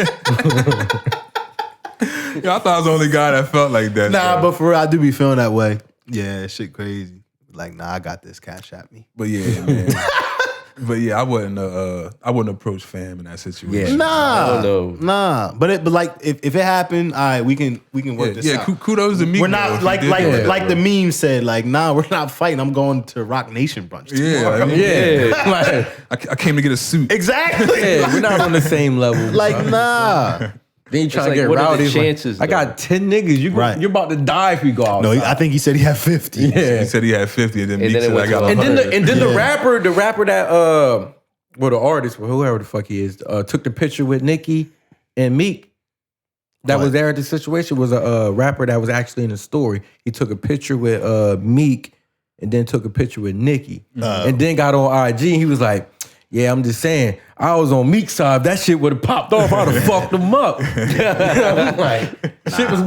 B: Yo, I thought I was the only guy that felt like that.
D: Nah, but for real, I do be feeling that way. Yeah, shit crazy. Like, nah, I got this. Cash at me.
B: But yeah, man. But yeah, I wouldn't approach fam in that situation.
D: Nah. But like if it happened, all right, we can work this out.
B: Yeah, kudos to me.
D: We're not like the meme said, like, nah, we're not fighting. I'm going to Roc Nation Brunch tomorrow.
A: Yeah.
B: I came to get a suit.
D: Exactly.
A: Yeah, we're not on the same level.
D: Like, nah.
A: Then you trying to
E: like,
A: get
E: what
A: rowdy.
E: Are the chances,
A: I got 10 niggas. You're about to die if we go outside.
D: No, I think he said he had 50.
A: Yeah.
B: He said he had 50, and then Meek said I got
A: 100. And then the rapper that the artist, whoever the fuck he is, took the picture with Nicki and Meek. That was there at the situation was a rapper that was actually in the story. He took a picture with Meek and then took a picture with Nicki. And then got on IG and he was like, Yeah, I'm just saying, I was on Meek's side. If that shit would have popped off, I'd have fucked him up. I'm like,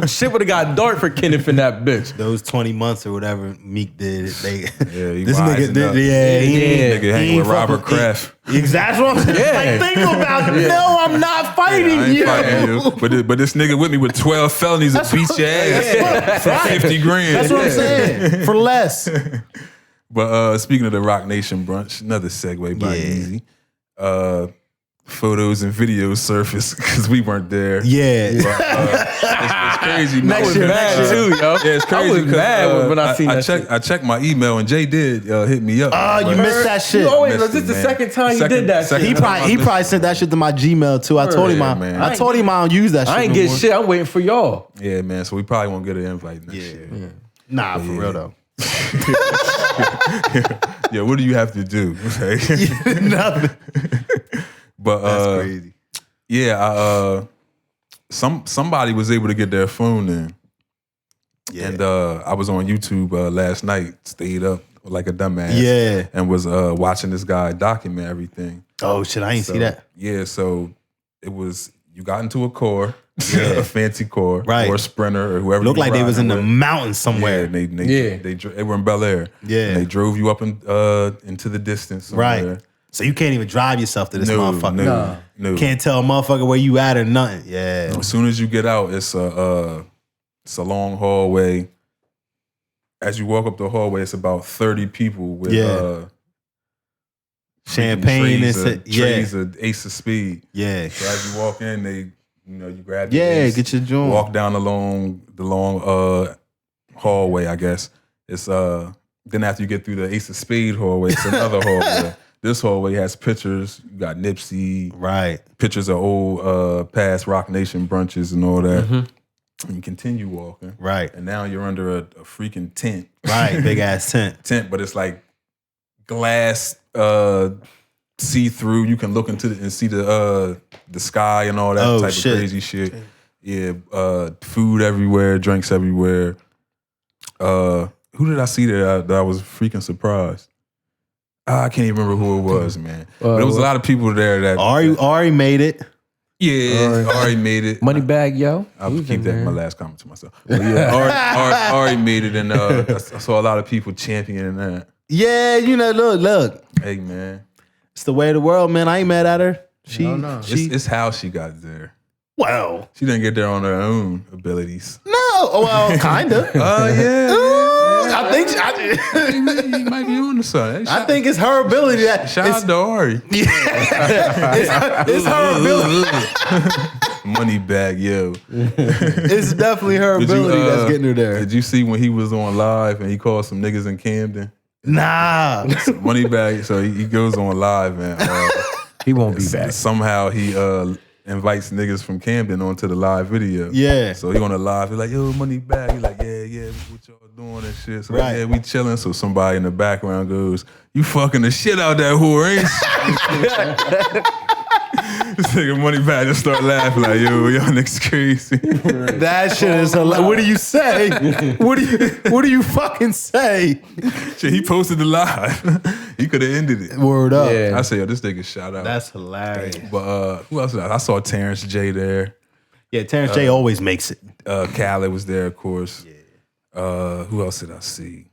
A: shit would have got dark for Kenneth in that bitch.
D: Those 20 months or whatever Meek did,
B: he
D: this nigga did,
B: up.
D: he
B: hanging with Robert Kraft.
D: Exactly what I'm saying.
A: Yeah.
D: Like, think about it. No, I'm not fighting
B: I ain't
D: you.
B: fighting you. But this nigga with me with 12 felonies and beat your ass for 50 grand.
D: That's what I'm saying. For less.
B: But speaking of the Roc Nation brunch, another segue by Easy. Photos and videos surfaced because we weren't there.
D: Yeah.
B: It's crazy.
A: Next year, too, yo.
B: Yeah, it's crazy.
A: I was mad when I seen that shit.
B: I checked my email and Jay did hit me up.
D: Oh, you missed that shit.
A: You always,
B: Missed
A: this
B: it,
A: the
B: man.
A: second time you did that shit.
D: He probably sent that shit to my Gmail too. I told him I told him I don't use that shit.
A: I ain't
D: no
A: get
D: more.
A: shit. I'm waiting for y'all.
B: Yeah, man. So we probably won't get an invite next year.
D: Nah, for real though.
B: Yeah, what do you have to do?
D: Nothing.
B: But
D: That's crazy.
B: yeah, somebody was able to get their phone in.
D: Yeah.
B: And I was on YouTube last night, stayed up like a dumbass.
D: Yeah.
B: And was watching this guy document everything.
D: Oh shit, I ain't see that.
B: Yeah, so it was, you got into a core, a fancy core,
D: Right.
B: or a Sprinter, or whoever.
D: Looked
B: you
D: like they was in the
B: riding
D: mountains
B: with.
D: somewhere.
B: Yeah, they were in Bel Air.
D: Yeah.
B: And they drove you up into the distance somewhere.
D: Right. So you can't even drive yourself to this motherfucker.
B: No.
D: Can't tell a motherfucker where you at or nothing. Yeah.
B: As soon as you get out, it's a long hallway. As you walk up the hallway, it's about 30 people with
D: Champagne
B: trays of Ace of Speed.
D: Yeah.
B: So as you walk in, you grab your
D: Yeah,
B: Ace,
D: get your joint.
B: walk down the long hallway. I guess it's then after you get through the Ace of Speed hallway, it's another hallway. This hallway has pictures. You got Nipsey,
D: Right.
B: pictures of old past Roc Nation brunches and all that. And you continue walking.
D: Right.
B: And now you're under a freaking tent.
D: Right. Big ass tent.
B: But it's like glass see-through. You can look into and see the sky and all that type of crazy shit. Yeah. Food everywhere, drinks everywhere. Who did I see that I was freaking surprised? I can't even remember who it was, man. But there was a lot of people there that
D: Ari made it.
B: Yeah, Ari made it.
A: Moneybag, yo.
B: I'll keep that my last comment to myself. But yeah, Ari made it, and I saw a lot of people championing that.
D: Yeah, look.
B: Hey, man.
D: It's the way of the world, man. I ain't mad at her.
B: It's how she got there.
D: Well.
B: She didn't get there on her own abilities.
D: No. Well, kinda.
B: Oh, yeah.
D: I think
B: You might be on the side.
D: I think it's her ability that
B: Shout out to Ari.
D: it's her ability.
B: Money bag, yo.
D: It's definitely her ability that's getting her there.
B: Did you see when he was on live and he called some niggas in Camden?
D: Nah.
B: Money bag. So he goes on live and
A: He won't be back.
B: somehow he invites niggas from Camden onto the live video.
D: Yeah.
B: So he on the live, he's like, yo, money back. He's like, yeah, what y'all doing and shit. So
D: Right.
B: yeah, we chilling. So somebody in the background goes, you fucking the shit out that whore, ain't you? This nigga money back just start laughing like, yo, y'all niggas crazy.
D: That shit is hilarious. What do you say? What do you fucking say?
B: Shit, he posted the live. He could have ended it.
D: Word up.
A: Yeah.
B: I said, yo, this nigga shout out.
D: That's hilarious.
B: But who else? I saw Terrence J there.
D: Yeah, Terrence J always makes it.
B: Khaled was there, of course. Yeah. Who else did I see?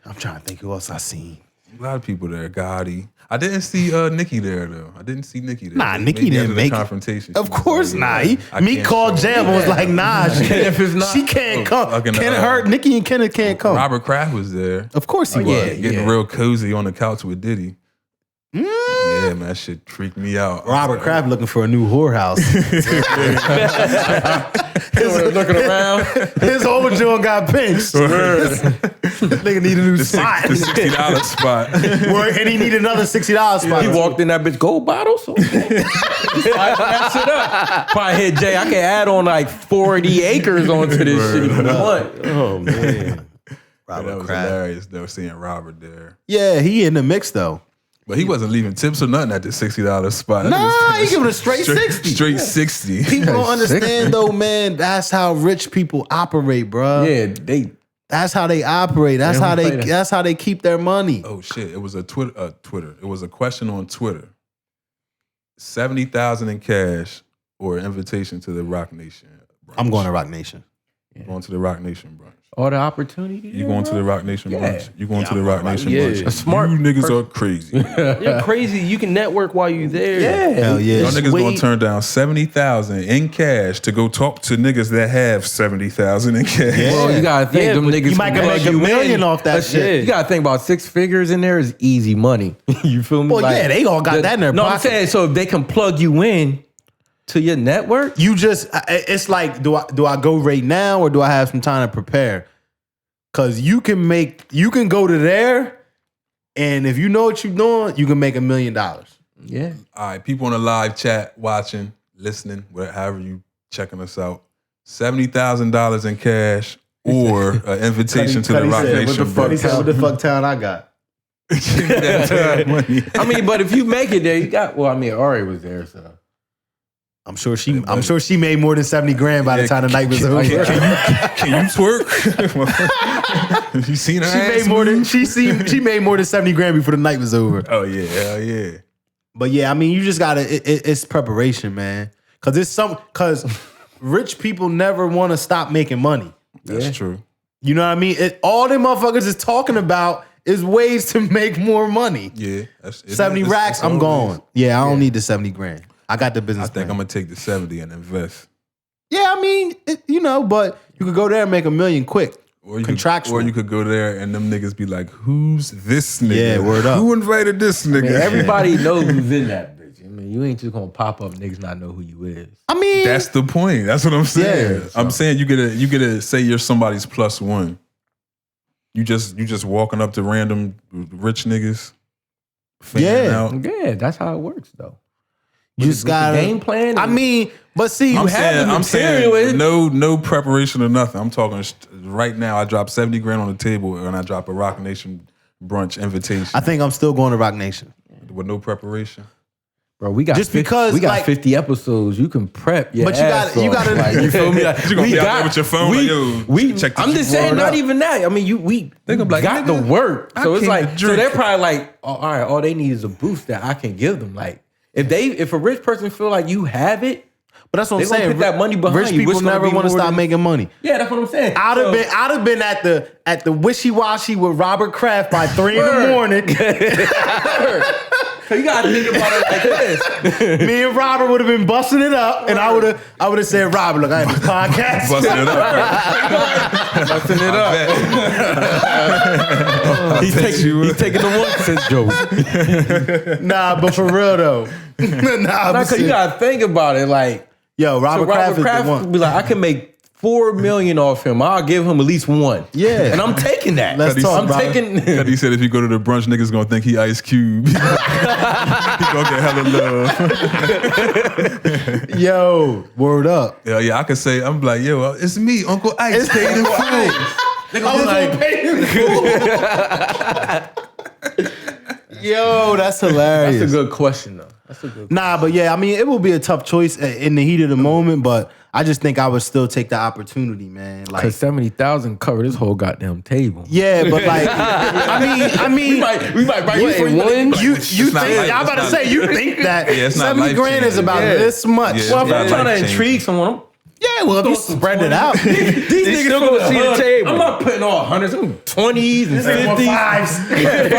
D: I'm trying to think who else I seen.
B: A lot of people there. Gotti. I didn't see Nikki there though. I didn't see Nikki there.
D: Nah, Nikki
B: Maybe
D: didn't
B: after the
D: make it.
B: confrontation.
D: Of
B: she was
D: course
B: like,
D: not. Meek called Jam and was like, nah, she can't come.
B: Fucking,
D: Nikki and Kenneth can't come.
B: Robert Kraft was there.
D: Of course he was.
B: Getting real cozy on the couch with Diddy. Yeah, man, that shit freaked me out.
D: Robert Kraft looking for a new whorehouse.
A: Looking around.
D: His whole joint got pinched. Nigga need a new spot.
B: The $60 spot.
D: And he need another $60 spot.
A: He walked in that bitch, gold bottles. Okay. that shit up. Probably hit Jay. I can add on like 40 acres onto this shit if you want.
D: Oh, man.
B: That was hilarious though, seeing Robert there.
D: Yeah, he in the mix though.
B: But he wasn't leaving tips or nothing at the $60 spot.
D: Nah, he giving a straight 60.
B: Straight 60.
D: People don't understand though, man. That's how rich people operate, bro.
A: Yeah,
D: That's how they operate. That's how they keep their money.
B: Oh shit! It was a Twitter. It was a question on Twitter. $70,000 in cash or an invitation to the Roc Nation brunch?
D: I'm going to Roc Nation.
B: Going to the Roc Nation brunch.
A: All the opportunity.
B: You going to the Roc Nation brunch? You going to the Roc Nation
E: Yeah.
B: brunch?
E: A
A: smart
B: You niggas are crazy.
E: You're crazy. You can network while you there.
A: Yeah.
D: Hell yeah.
B: Y'all niggas gonna turn down $70,000 in cash to go talk to niggas that have $70,000 in cash.
D: Yeah.
A: Well, you gotta think
E: Yeah,
A: them
E: but
A: niggas.
D: you might
A: can
D: can
A: plug
D: make $1
A: you
D: million
A: in.
D: off that shit.
A: You gotta think about 6 figures in there is easy money. You feel me?
D: Well, yeah, they all got that in their
A: No,
D: pocket.
A: I'm saying so if they can plug you in to your network.
D: You just, it's like, do I go right now or do I have some time to prepare? Because you can go to there, and if you know what you're doing, you can make $1 million.
A: Yeah.
B: All right, people in the live chat, watching, listening, however you checking us out. $70,000 in cash or an invitation to the Roc Nation brunch.
D: What the fuck town I got?
A: I mean, but if you make it there, you got. Well, I mean, Ari was there, so.
D: I'm sure she made more than 70 grand by the time the night was over.
B: Can you twerk? You seen her ass move?
D: She made more than 70 grand before the night was over.
B: Oh yeah, hell yeah.
D: But yeah, I mean, you just gotta. It's preparation, man. Because rich people never want to stop making money.
B: That's true.
D: You know what I mean? All them motherfuckers is talking about is ways to make more money.
B: Yeah,
D: 70 racks, I'm going. Yeah, I don't need the 70 grand. I got the business.
B: I think I'm gonna take the 70 and invest.
D: Yeah, I mean, but you could go there and make $1 million quick.
B: Or you
D: contractual.
B: Or you could go there and them niggas be like, "Who's this nigga?
D: Yeah, word up.
B: Who invited this nigga?"
A: I mean, everybody knows who's in that bitch. I mean, you ain't just gonna pop up niggas not know who you is.
D: I mean,
B: That's the point. That's what I'm saying.
A: Yeah,
B: I'm saying you get to say you're somebody's plus one. You just walking up to random rich niggas. Out.
A: Yeah, that's how it works though.
D: you just got
A: game plan.
D: I mean, but see,
B: I'm
A: have
B: saying,
A: the material.
B: no preparation or nothing. I'm talking right now. I drop 70 grand on the table and I drop a Roc Nation brunch invitation.
D: I think I'm still going to Roc Nation.
B: With no preparation.
A: Bro, we got
D: Just because,
A: we got
D: like-
A: 50 episodes. You can prep your
D: But you
A: ass
D: gotta- you
A: off.
D: gotta-
A: Like, you feel me? Like,
B: You gonna be out there with your phone, like, yo, check the
A: I'm just saying,
B: word
A: not
B: up.
A: even that. I mean, we
B: gonna be like,
A: got the
B: nigga,
A: work.
B: I
A: So it's
B: came
A: like,
B: to
A: so
B: drink.
A: they're probably like, oh, all right, all they need is a boost that I can give them. Like, if a rich person feel like you have it,
D: But that's what I'm
A: they gonna
D: saying.
A: put that money behind
D: Rich
A: you.
D: people
A: What's gonna
D: never
A: be
D: want to
A: more
D: stop
A: than-
D: making money.
A: yeah, that's what I'm saying.
D: I'd have been at the Wishy Washy with Robert Kraft by 3 in the morning.
A: So you gotta think about it like this.
D: Me and Robert would have been busting it up, and I would have said, Robert, look, I have this podcast.
B: Busting it up.
A: Busting it up. He's taking the 1 cent joke.
D: Nah, but for real though. Nah, but
A: Because you gotta think about it. Like,
D: yo, Robert Kraft is the
A: Kraft
D: one.
A: be like, I can make $4 million off him. I'll give him at least 1.
D: Yeah.
A: And I'm taking that.
D: Let's talk,
A: I'm
D: Robert.
A: taking.
B: He said if you go to the brunch, niggas gonna think he Ice Cube. He gonna get hella love.
D: Yo, word up.
B: Yeah, I could say, I'm like, yo, it's me, Uncle Ice, paid in full.
D: Yo, that's hilarious.
A: That's a good question, though. That's a good.
D: Nah, but yeah, I mean, it will be a tough choice in the heat of the moment, but I just think I would still take the opportunity, man. Like,
A: Because 70,000 cover this whole goddamn table.
D: yeah, but like, I mean,
A: we might write
E: Wait,
A: for you.
E: one?
D: you
B: It's
D: think?
B: not life.
D: I'm about to say, you think that
B: Yeah, it's not
D: 70 grand is
B: life-changing.
D: about
A: Yeah.
D: this much?
B: Yeah.
A: Well, if I'm
B: It's
A: trying to
B: life-changing.
A: intrigue someone,
D: Yeah, well, if you spread it out,
A: these niggas
E: still gonna see the table.
A: I'm not putting all hundreds, I'm 20s and 50s.
D: fives. Give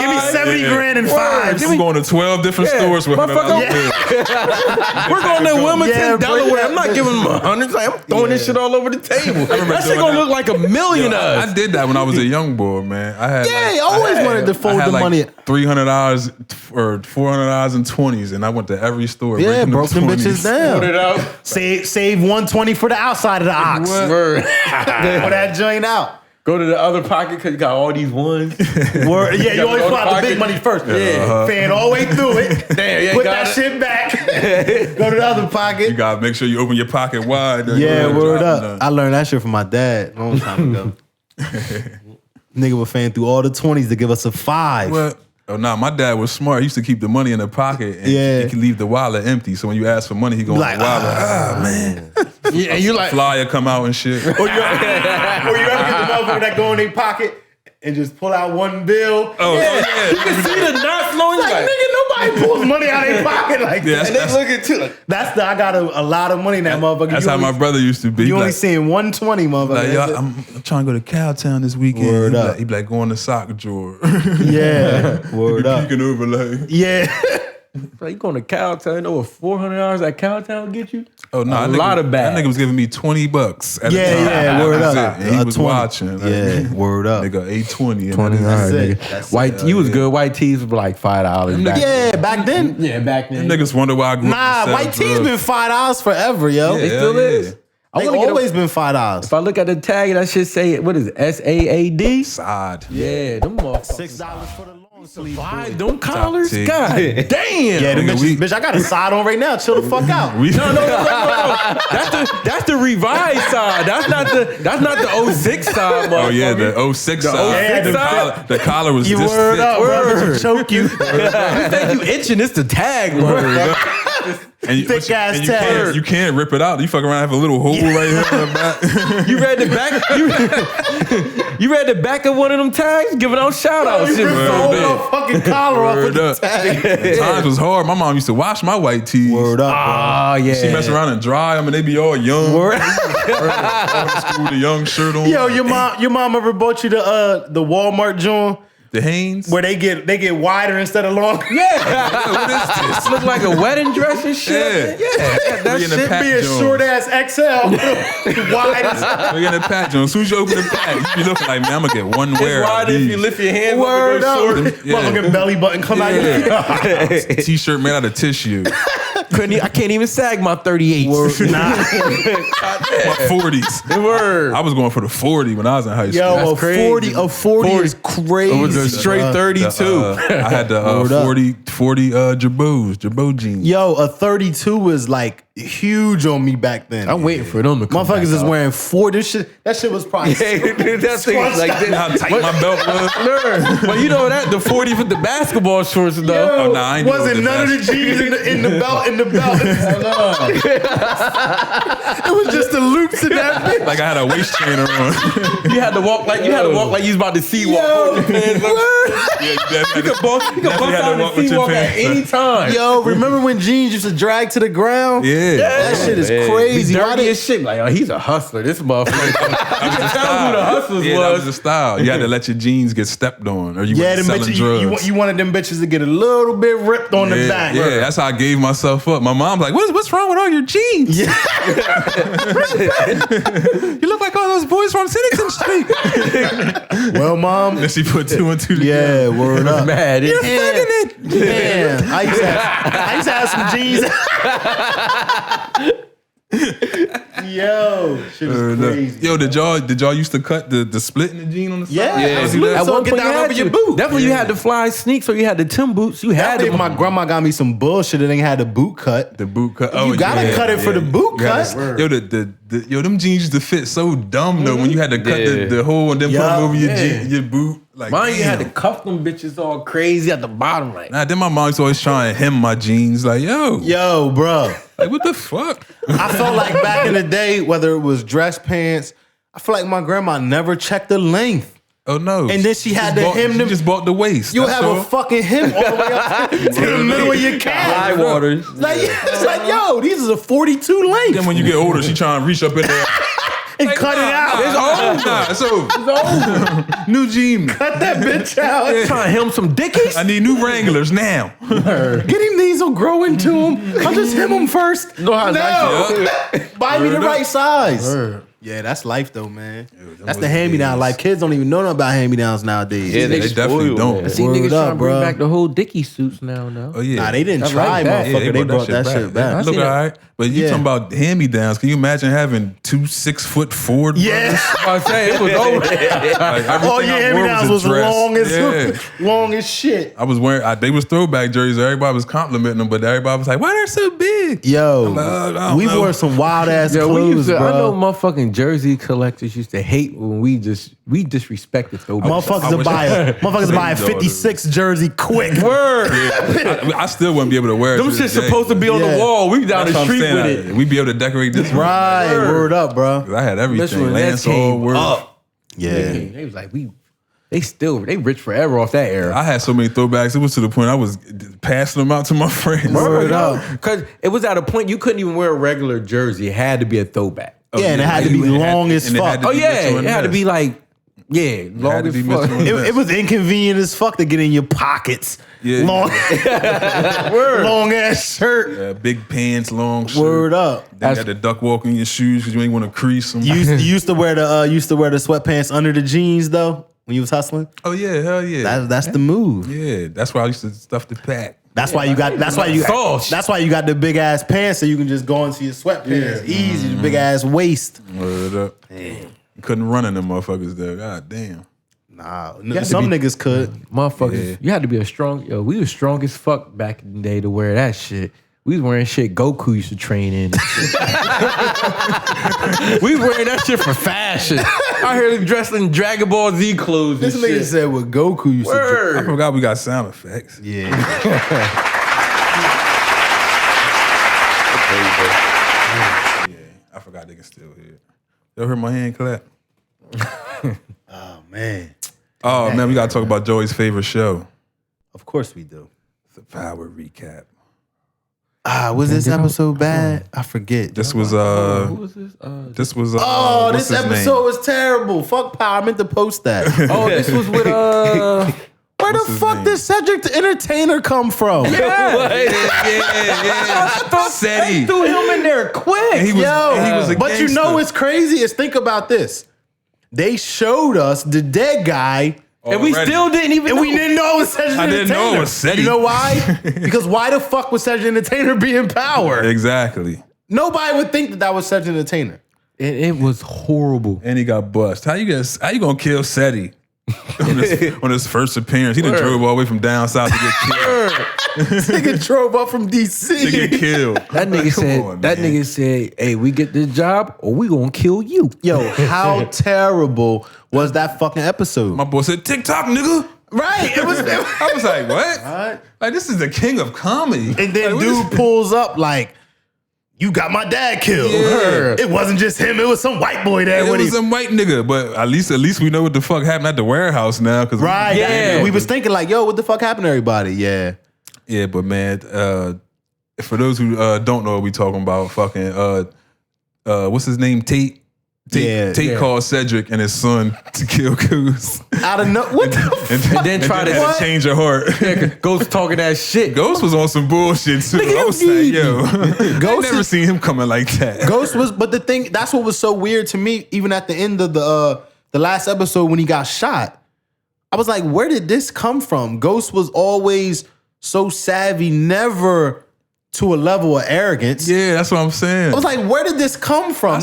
D: me 70 grand and fives.
B: I'm going to 12 different stores with him.
A: Motherfucker, we're going to Wilmington,
D: Yeah, bring
A: Delaware.
D: that-
A: I'm not giving them hundreds. Like, I'm throwing this shit all over the table. That shit
B: doing
A: gonna
B: that.
A: look like $1 million to
B: I
A: us.
B: did that when I was a young boy, man. I had
D: Yeah, I always wanted to fold the money.
B: $300 or $400 in 20s, and I went to every store.
D: Yeah,
B: breaking
D: broke them
B: 20s.
D: bitches down.
A: Put it out.
D: Save 120 for the outside of the ox.
A: Word.
D: Pour that joint out.
A: Go to the other pocket because you got all these ones.
D: Word. Yeah, you always
A: go
D: pull
A: to
D: out the
A: pocket.
D: big money first.
A: Yeah.
D: Fan all the way through it.
A: Damn, yeah,
D: Put
A: got
D: that
A: it.
D: shit back. Go to the other pocket.
B: You gotta make sure you open your pocket wide.
D: Yeah, word
B: Drop
D: up.
B: none.
D: I learned that shit from my dad a long time ago. Nigga was fan through all the 20s to give us a 5.
B: What? Oh, nah, my dad was smart. He used to keep the money in the pocket and
D: Yeah.
B: he could leave the wallet empty. So when you ask for money, he go in
D: Like,
B: the wallet. Man.
A: Yeah, and you like,
B: Flyer come out and shit.
D: Or you ever get the motherfucker that go in their pocket and just pull out one bill?
B: Oh, yeah.
A: you can see the knots flowing. Like,
D: Like,
A: nigga,
D: nigga, Nobody pulls money out of their pocket like that.
B: And
D: they looking too. Like, I got a lot of money in that motherfucker.
B: That's how my brother used to be.
D: You only seeing 120, motherfucker.
B: Like, yo, I'm trying to go to Cowtown this weekend.
D: Word up.
B: He be like, go in the sock drawer.
D: Yeah. Word up.
B: Peeking over like.
D: Yeah.
A: Like, you going to Cowtown? You know what $400 at Cowtown get you?
B: Oh no,
A: a lot of bags.
B: That nigga was giving me $20 at the time.
D: Yeah, word up.
B: And he was
D: 20.
B: watching. Like,
D: Yeah, word up.
B: Nigga, 820.
A: 20.
D: That's
A: All right,
D: it.
A: nigga.
D: That's
A: White, you was good. White tees were like $5 back.
D: Yeah, back then.
A: Yeah, back then.
B: Them niggas wonder why I grew up.
D: Nah, white tees been $5 forever, yo.
A: It still is.
D: They
A: wanna get
D: always been $5.
A: If I look at the tag, that shit say, what is it? SAAD?
B: Side.
A: Yeah, them motherfuckers.
D: $6 for the long sleeve.
A: Them collars?
B: Top
A: God
B: tier.
A: damn.
D: Yeah, them
B: Nigga,
D: bitches, bitch, I got a side on right now. Chill the fuck out.
A: No. That's the revised side. That's not the 06 side, motherfucker.
B: Oh yeah, the 06 side.
A: 06 side?
B: The collar was
D: You
B: this
D: word
B: thick.
D: up, bro. Bitch, choke you.
A: You think you itching? It's the tag word.
B: And you,
D: Thick ass
B: and
D: tag.
B: you can't rip it out. You fuck around and have a little hole right here in the back.
A: You read the back? You read the back of one of them tags? Giving out shout outs.
D: You ripped the whole
B: Word up.
D: fucking collar off with
B: Word
D: the
B: up.
D: tag.
B: Times was hard. My mom used to wash my white tees.
D: Word up,
A: Oh, yeah.
B: She mess around and dry them and they be all young.
D: bro. Word.
B: Going to school with a young shirt on.
D: Yo, your mom ever bought you the Walmart joint
B: The Hanes.
D: where they get wider instead of long?
A: Yeah.
B: What is this?
A: Look like a wedding dress and shit.
B: Yeah.
A: That
B: We in the
A: shit
B: pack
D: Be a
B: joint.
D: short ass XL, wide as
B: We in the pack joint. As soon as you open the pack, you be looking like, man, I'm gonna get one wear.
A: It's
B: out
A: wide
B: of
A: if you
B: these.
A: lift your hand
D: word
A: up.
D: up.
A: And go short.
B: Yeah.
D: Motherfucking belly button come out.
B: T-shirt made out of tissue.
A: I can't even sag my 38.
D: Nah.
B: My 40s.
A: Word.
B: I was going for the 40 when I was in high school.
D: Yo,
A: That's
D: a
A: crazy.
D: 40 is crazy.
A: It was a straight
D: bruh.
A: 32.
B: I had the
D: Word up.
B: 40 Jabot jeans.
D: Yo, a 32 was like huge on me back then.
A: I'm waiting for them to come
D: Motherfuckers
A: back
D: is
A: out.
D: wearing 40. That shit was probably.
A: That thing is like
B: You know how
A: this.
B: tight my belt was?
A: But you know that the 40 with the basketball shorts though.
B: Oh, nah, I ain't doing
D: wasn't
B: the
D: none of the jeans in the belt. It was just the loops in that bitch.
B: Like I had a waist trainer on.
A: You had to walk like you was about to see walk.
D: Yo,
B: You could
A: bust out the sea walk at any time.
D: Yo, remember when jeans used to drag to the ground?
B: Yeah.
D: That shit is
A: Be
D: crazy. Why
A: dirty
D: did-
A: as shit. Like, oh, he's a hustler. This motherfucker. You can tell who the hustlers
B: Yeah, that
A: was.
B: was the style. You had to let your jeans get stepped on, or you
D: Yeah,
B: were
D: them
B: selling
D: bitches,
B: drugs.
D: you wanted them bitches to get a little bit ripped on the back.
B: Yeah, that's how I gave myself up. My mom's like, what's wrong with all your jeans?
D: Yeah.
B: You look like all those boys from Citizen Street.
D: Well, mom.
B: And she put 2 and 2 together.
D: Yeah, word up.
A: Mad.
B: You're fucking it.
D: Damn. I used to have some jeans. Yo, shit is crazy.
B: Yo, did y'all used to cut the split in the jean on the side?
D: Yeah.
B: Y'all do
D: Yeah.
B: that?
D: At one point, down over your boot.
A: Definitely, you had the fly sneaks or you had the Tim boots. You had
D: If
A: them.
D: my grandma got me some bullshit and ain't had the boot cut.
B: The boot cut.
D: You gotta cut it for the boot cut.
B: Yo, yo, them jeans used to fit so dumb though. When you had to cut the hole and then put them over your boot. Like,
A: Mine, you had to
B: damn.
A: cuff them bitches all crazy at the bottom. Like,
B: Nah, then my mom's always trying to hem my jeans. Like,
D: Yo, bro.
B: like what the fuck?
D: I felt like back in the day, whether it was dress pants, I feel like my grandma never checked the length.
B: Oh no!
D: And then she had to hem
B: She
D: them.
B: just bought the waist.
D: You
B: That's
D: have
B: all.
D: a fucking hem all the way up to the middle of your calf.
E: High waters.
D: Like, it's like, yo, these is a 42 length.
B: Then when you get older, she trying to reach up in there.
D: And cut it out.
B: It's over. New jeans.
D: Cut that bitch out.
A: trying to hem some dickies.
B: I need new Wranglers now.
D: Get him, these will grow into him. I'll just hem them first.
A: Know how nice
D: Buy me the
B: Word
D: right
B: up.
D: size. Yeah, that's life though, man. That's the hand-me-down. Like, kids don't even know nothing about hand-me-downs nowadays.
E: Yeah,
B: They definitely
E: spoiled,
B: don't.
E: man.
A: I see
D: Word
A: niggas
D: up,
A: trying to bring
D: bro.
A: back the whole Dickie suits now.
B: Oh yeah.
D: Nah, they didn't
A: I
D: try,
A: like that.
D: motherfucker. They brought that shit back.
B: Look,
A: seen
B: all
A: it.
B: right. But you
D: Yeah.
B: talking about hand-me-downs. Can you imagine having 2 6-foot Ford
D: Yeah.
A: I say it was over.
B: Like,
D: All your hand-me-downs was long as
B: yeah.
D: long as shit.
B: I was wearing, they was throwback jerseys. Everybody was complimenting them, but everybody was like, why they're so big?
D: Yo,
B: I don't
D: we
B: know.
D: wore some wild ass
A: Yo, we
D: clothes,
A: used to, I know
D: bro.
A: motherfucking jersey collectors used to hate when we disrespected throwbacks.
D: Motherfuckers will buy a
B: same
D: 56 jersey quick.
A: Word.
B: I still wouldn't be able to wear it.
A: Them
B: to this
A: shit's
B: day.
A: supposed to be on
D: Yeah.
A: the wall. We down
B: That's
A: the
B: what I'm
A: street
B: saying.
A: with it.
B: We'd be able to decorate this room.
D: Right, word up, bro.
B: I had everything.
A: Especially when
B: Lance
A: that came
B: all work.
A: up.
D: Yeah.
A: They was like, we They rich forever off that era.
B: I had so many throwbacks. It was to the point I was passing them out to my friends.
A: Because it was at a point you couldn't even wear a regular jersey. It had to be a throwback.
D: And it had to be long as fuck.
A: It had to be like, long as fuck.
D: It was inconvenient as fuck to get in your pockets.
B: Yeah.
D: Long ass shirt.
B: Yeah, big pants, long shirt.
D: Word up.
B: Then you had to duck walk in your shoes because you ain't want to crease them.
D: You used to wear the sweatpants under the jeans though when you was hustling.
B: Oh yeah, hell yeah.
D: That's the move.
B: Yeah, that's why I used to stuff the pack.
D: That's why you got the big ass pants so you can just go into your sweatpants easy. The big ass waist.
B: Word up. Damn. You couldn't run in them motherfuckers there. God damn.
D: Nah, some niggas could.
A: Motherfuckers, you had to be we was strong as fuck back in the day to wear that shit. We was wearing shit Goku used to train in. We wearing that shit for fashion. I heard him dressed in Dragon Ball Z clothes.
D: This nigga said what Goku used to do.
B: I forgot we got sound effects.
D: Yeah.
B: I forgot they can still hear. Y'all heard my hand clap?
D: Oh man.
B: Oh man, we gotta talk about Joey's favorite show.
D: Of course we do.
B: The Power Recap.
D: Was this episode bad? I forget.
B: This was
A: Who was this?
B: This was
D: this episode was terrible. Fuck Power. I meant to post that.
A: This was with
D: Where the fuck did Cedric the Entertainer come from?
B: yeah.
A: They threw him in there quick.
B: He was a
D: But you know what's crazy is think about this. They showed us the dead guy.
A: And we still didn't even
D: And we didn't know it was Cedric the Entertainer.
B: I didn't know it was Cedric.
D: You know why? Because why the fuck was Cedric the Entertainer be in Power?
B: Exactly.
D: Nobody would think that was Cedric the Entertainer.
A: It was horrible.
B: And he got bust. How you gonna kill Seti on his first appearance? He done drove all the way from down south to get killed.
D: This nigga drove up from DC
B: to get killed.
A: That nigga said, "Hey, we get this job, or we gonna kill you."
D: Yo, how terrible was that fucking episode?
B: My boy said, "TikTok, nigga."
D: Right. It was.
B: I was like, what?
D: Right.
B: Like, this is the king of comedy.
D: And then
B: like,
D: dude pulls up like, you got my dad killed.
B: Yeah.
D: It wasn't just him. It was some white boy there.
B: It was some white nigga, but at least we know what the fuck happened at the warehouse now. Cause
D: we was thinking like, yo, what the fuck happened to everybody? Yeah.
B: Yeah, but man, for those who don't know what we talking about, fucking, what's his name? Tate called Cedric and his son to kill Goose.
D: Out of what the fuck?
A: And then try to
B: change her heart.
A: Ghost talking that shit.
B: Ghost was on some bullshit too. I was like, yo, I never seen him coming like that.
D: Ghost was, but the thing, that's what was so weird to me, even at the end of the last episode when he got shot. I was like, where did this come from? Ghost was always so savvy, never to a level of arrogance.
B: Yeah, that's what I'm saying.
D: I was like, where did this come from?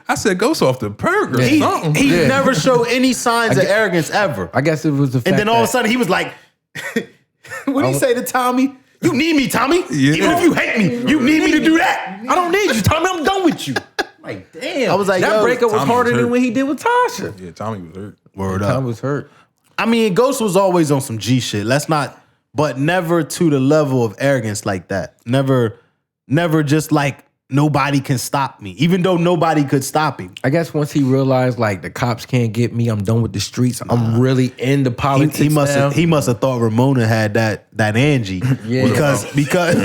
B: I said Ghost off the perk or something.
D: He never showed any signs of arrogance ever.
A: I guess it was the fact
D: and then all of a sudden he was like, what did he say to Tommy? You need me, Tommy.
B: Yeah.
D: Even if you hate me, you need me to do that.
A: I don't need you, Tommy. I'm done with you. Like, damn.
D: I was like,
A: that breakup was
B: Tommy
A: harder
B: was
A: than what he did with Tasha.
B: Yeah, Tommy was hurt.
D: Word up.
A: Tommy was hurt.
D: I mean, Ghost was always on some G shit. But never to the level of arrogance like that. Never just like nobody can stop me, even though nobody could stop him.
A: I guess once he realized like the cops can't get me, I'm done with the streets. I'm really into politics.
D: He must have thought Ramona had that Angie.
A: Yeah.
D: Because he thought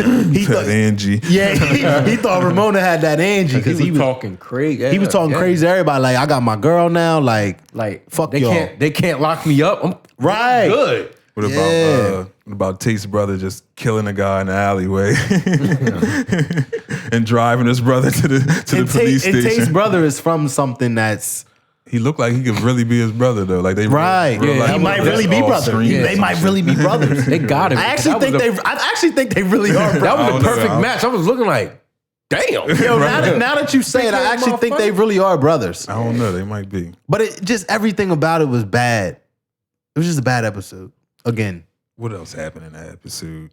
B: Angie.
D: Yeah, he thought Ramona had that Angie because
A: he was talking crazy.
D: He was talking crazy to everybody. Like, I got my girl now. Like fuck y'all.
A: They can't lock me up. I'm good.
B: What about Tate's brother just killing a guy in the alleyway and driving his brother to the police station?
D: And Tate's brother is from something that's.
B: He looked like he could really be his brother though. Like they
D: he might really be brothers. They might really be brothers.
A: They got him.
D: I actually think they really are brothers.
A: That was the perfect match. I was looking like, damn.
D: Yo, now that you say it, I actually think they really are brothers.
B: I don't know. They might be.
D: But everything about it was bad. It was just a bad episode. Again.
B: What else happened in that episode?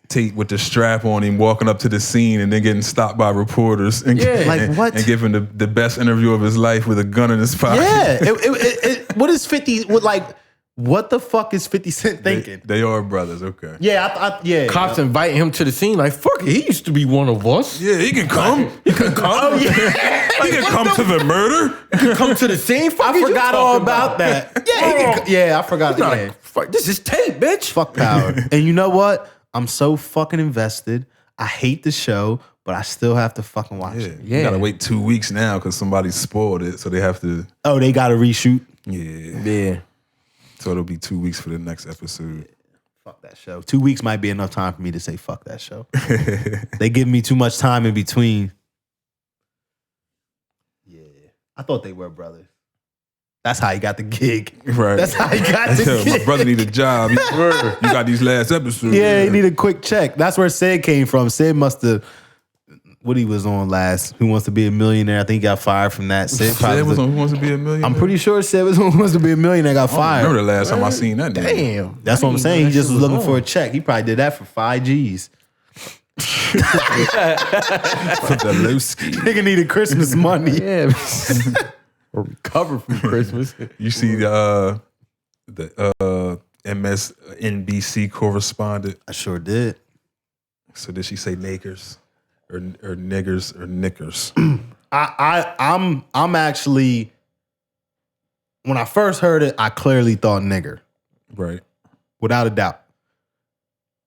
B: Tate with the strap on him walking up to the scene and then getting stopped by reporters and,
D: what?
B: And giving the best interview of his life with a gun in his pocket.
D: Yeah. What is 50? what the fuck is 50 Cent thinking?
B: They are brothers, okay.
D: Yeah, yeah.
A: Cops inviting him to the scene like, fuck it, he used to be one of us.
B: Yeah, he can come. He can come.
D: Oh, yeah.
B: He can come to the murder.
A: He can come to the scene. Fuck
D: I forgot all about that. Yeah, I forgot.
A: Nah,
D: Yeah.
A: fuck, this is tape, bitch.
D: Fuck Power. And you know what? I'm so fucking invested. I hate the show, but I still have to fucking watch it.
B: You gotta wait 2 weeks now because somebody spoiled it, so they have to.
D: Oh, they got to reshoot?
A: Yeah.
B: So it'll be 2 weeks for the next episode.
D: Fuck that show. 2 weeks might be enough time for me to say fuck that show. They give me too much time in between. Yeah. I thought they were brothers. That's how he got the gig.
B: Right.
D: That's how he got the gig.
B: My brother need a job. You got these last episodes.
D: Yeah, he need a quick check. That's where Sid came from. Sid must have, what he was on last, Who Wants to Be a Millionaire. I think he got fired from that.
B: Sid was on Who Wants to Be a Millionaire?
D: I'm pretty sure Sid was on Who Wants to Be a Millionaire, got
B: I
D: fired.
B: remember the last time I seen that.
A: Damn.
D: That's what I'm saying. He just was looking for a check. He probably did that for 5 G's.
B: For the Lowski.
D: Nigga needed Christmas money.
A: Yeah. Or recover from Christmas.
B: You see the MSNBC correspondent?
D: I sure did.
B: So did she say nakers or niggers or knickers?
D: I'm actually, when I first heard it, I clearly thought nigger.
B: Right.
D: Without a doubt.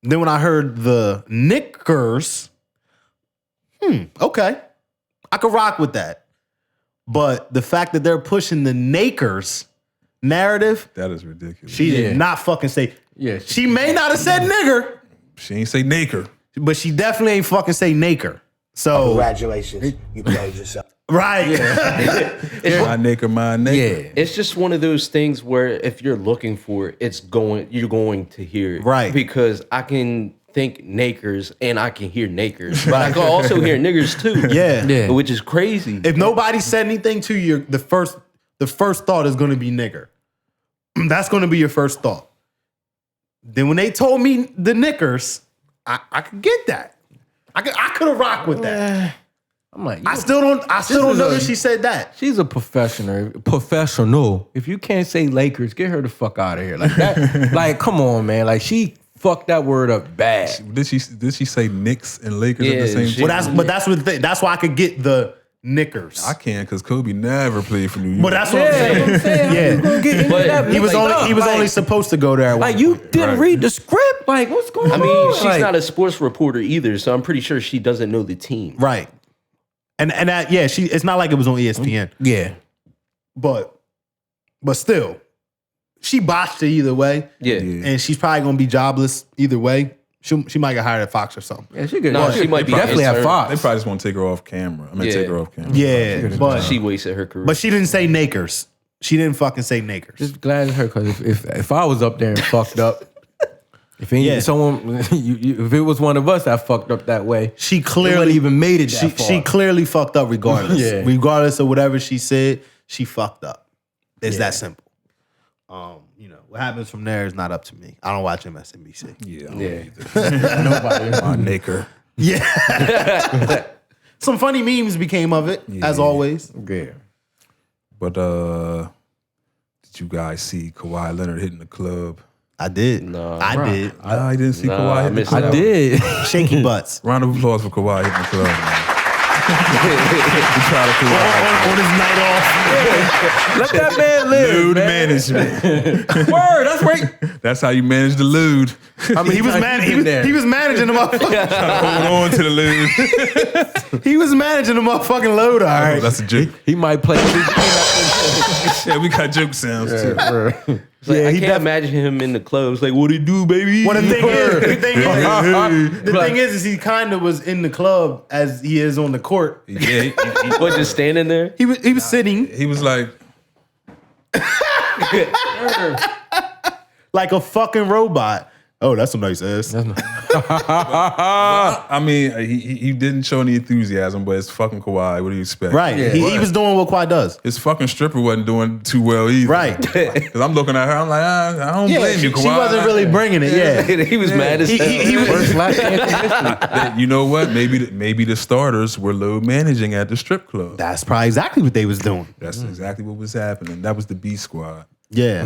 D: Then when I heard the knickers, okay. I could rock with that. But the fact that they're pushing the nakers narrative,
B: That is ridiculous.
D: she did not fucking say.
A: Yeah.
D: She may not have said nigger,
B: She ain't say naker.
D: but she definitely ain't fucking say naker. So
F: Congratulations, you played yourself.
D: right.
B: My naker, my naker.
A: Yeah.
E: It's just one of those things where if you're looking for it, you're going to hear it.
D: Right.
E: Because I can think nakers and I can hear nakers. But I can also hear niggers too.
D: Yeah.
E: Which is crazy.
D: If nobody said anything to you, the first thought is going to be nigger. That's going to be your first thought. Then when they told me the knickers, I could get that. I could have rocked with that.
A: I'm like,
D: I still don't know that she said that.
A: she's a professional. If you can't say Lakers, get her the fuck out of here. Like that. Like, come on, man. Like she fucked that word up bad.
B: Did she say Knicks and Lakers at the same
E: she-
B: time?
D: That's what the thing. That's why I could get the knickers.
B: I can't because Kobe never played for New York.
D: But that's what I'm saying.
A: Yeah. You gonna get into
E: But
A: that?
E: he
D: He was
A: Like,
D: only supposed to go there. At
A: like
D: one
A: you
D: point.
A: didn't read the script. Like what's going
E: I
A: on?
E: mean, she's
A: Like,
E: not a sports reporter either, so I'm pretty sure she doesn't know the team.
D: Right. And that it's not like it was on ESPN.
A: Yeah.
D: But still, she botched it either way.
E: Yeah.
D: And she's probably gonna be jobless either way. She might get hired at Fox or something.
A: Yeah, she could.
E: No, she might be
A: definitely at
E: intern.
A: Fox.
B: They probably just want to take her off camera. Take her off camera.
D: Yeah, but
E: She wasted her career.
D: she didn't say nakers. She didn't fucking say nakers.
A: Just glad it's her because if I was up there and fucked up, if it was one of us that fucked up that way,
D: She
A: they
D: clearly
A: wouldn't even made it that far.
D: She clearly fucked up regardless.
A: Yeah.
D: Regardless of whatever she said, she fucked up. It's that simple. What happens from there is not up to me. I don't watch MSNBC.
A: Nobody.
B: My naker.
D: Yeah. Some funny memes became of it, as always.
A: Yeah.
B: But did you guys see Kawhi Leonard hitting the club?
D: I did.
E: No.
D: I did.
B: I didn't see
E: Nah,
B: Kawhi
E: I
B: hitting the
E: missed
B: club.
A: I did.
D: Shaky butts.
B: Round of applause for Kawhi hitting the club, man. He tried to
D: on his night off.
A: Let that man live.
B: Lewd
A: man.
B: management.
A: Word. That's right.
B: That's how you manage the lewd.
A: I mean,
D: He was managing the motherfucking.
B: Hold on to the lewd.
D: He was managing the motherfucking load. All right.
B: That's a joke.
A: He might play.
B: Yeah, we got joke sounds too.
E: It's like,
D: Yeah,
E: I
D: he
E: can't imagine him in the clubs. Like, what do you do, baby?
D: Well, the thing is he kind of was in the club as he is on the court.
B: Yeah,
E: What, just standing there?
D: He was sitting
B: he was like,
D: like a fucking robot. Oh, that's a nice ass.
B: I mean, he didn't show any enthusiasm, but it's fucking Kawhi. What do you expect?
D: Right.
A: Yeah.
D: He was doing what Kawhi does.
B: His fucking stripper wasn't doing too well either.
D: Right.
B: Because I'm looking at her, I'm like, I don't blame you, Kawhi.
D: She wasn't really bringing it. Yeah.
E: He was mad as hell.
D: He was,
A: First last chance in history.
B: You know what? Maybe the starters were low managing at the strip club.
D: that's probably exactly what they was doing.
B: That's exactly what was happening. That was the B squad.
D: Yeah.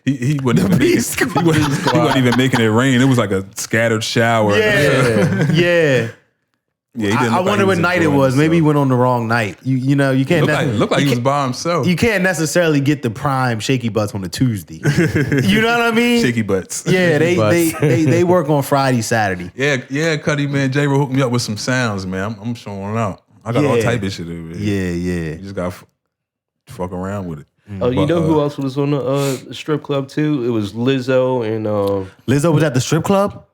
B: he wasn't even making it rain. It was like a scattered shower.
D: Yeah.
B: Yeah,
D: I wonder what night it was. Maybe he went on the wrong night. You know, you can't.
B: Look like he was by himself.
D: You can't necessarily get the prime shaky butts on a Tuesday. You know what I mean?
B: Shaky butts.
D: Yeah, they work on Friday, Saturday.
B: Yeah, Cuddy, man. J-Ro hooked me up with some sounds, man. I'm showing out. I got all type of shit over here.
D: Yeah.
B: You just got fuck around with it.
E: Oh, you know who else was on the strip club too? It was Lizzo and
D: Lizzo was at the strip club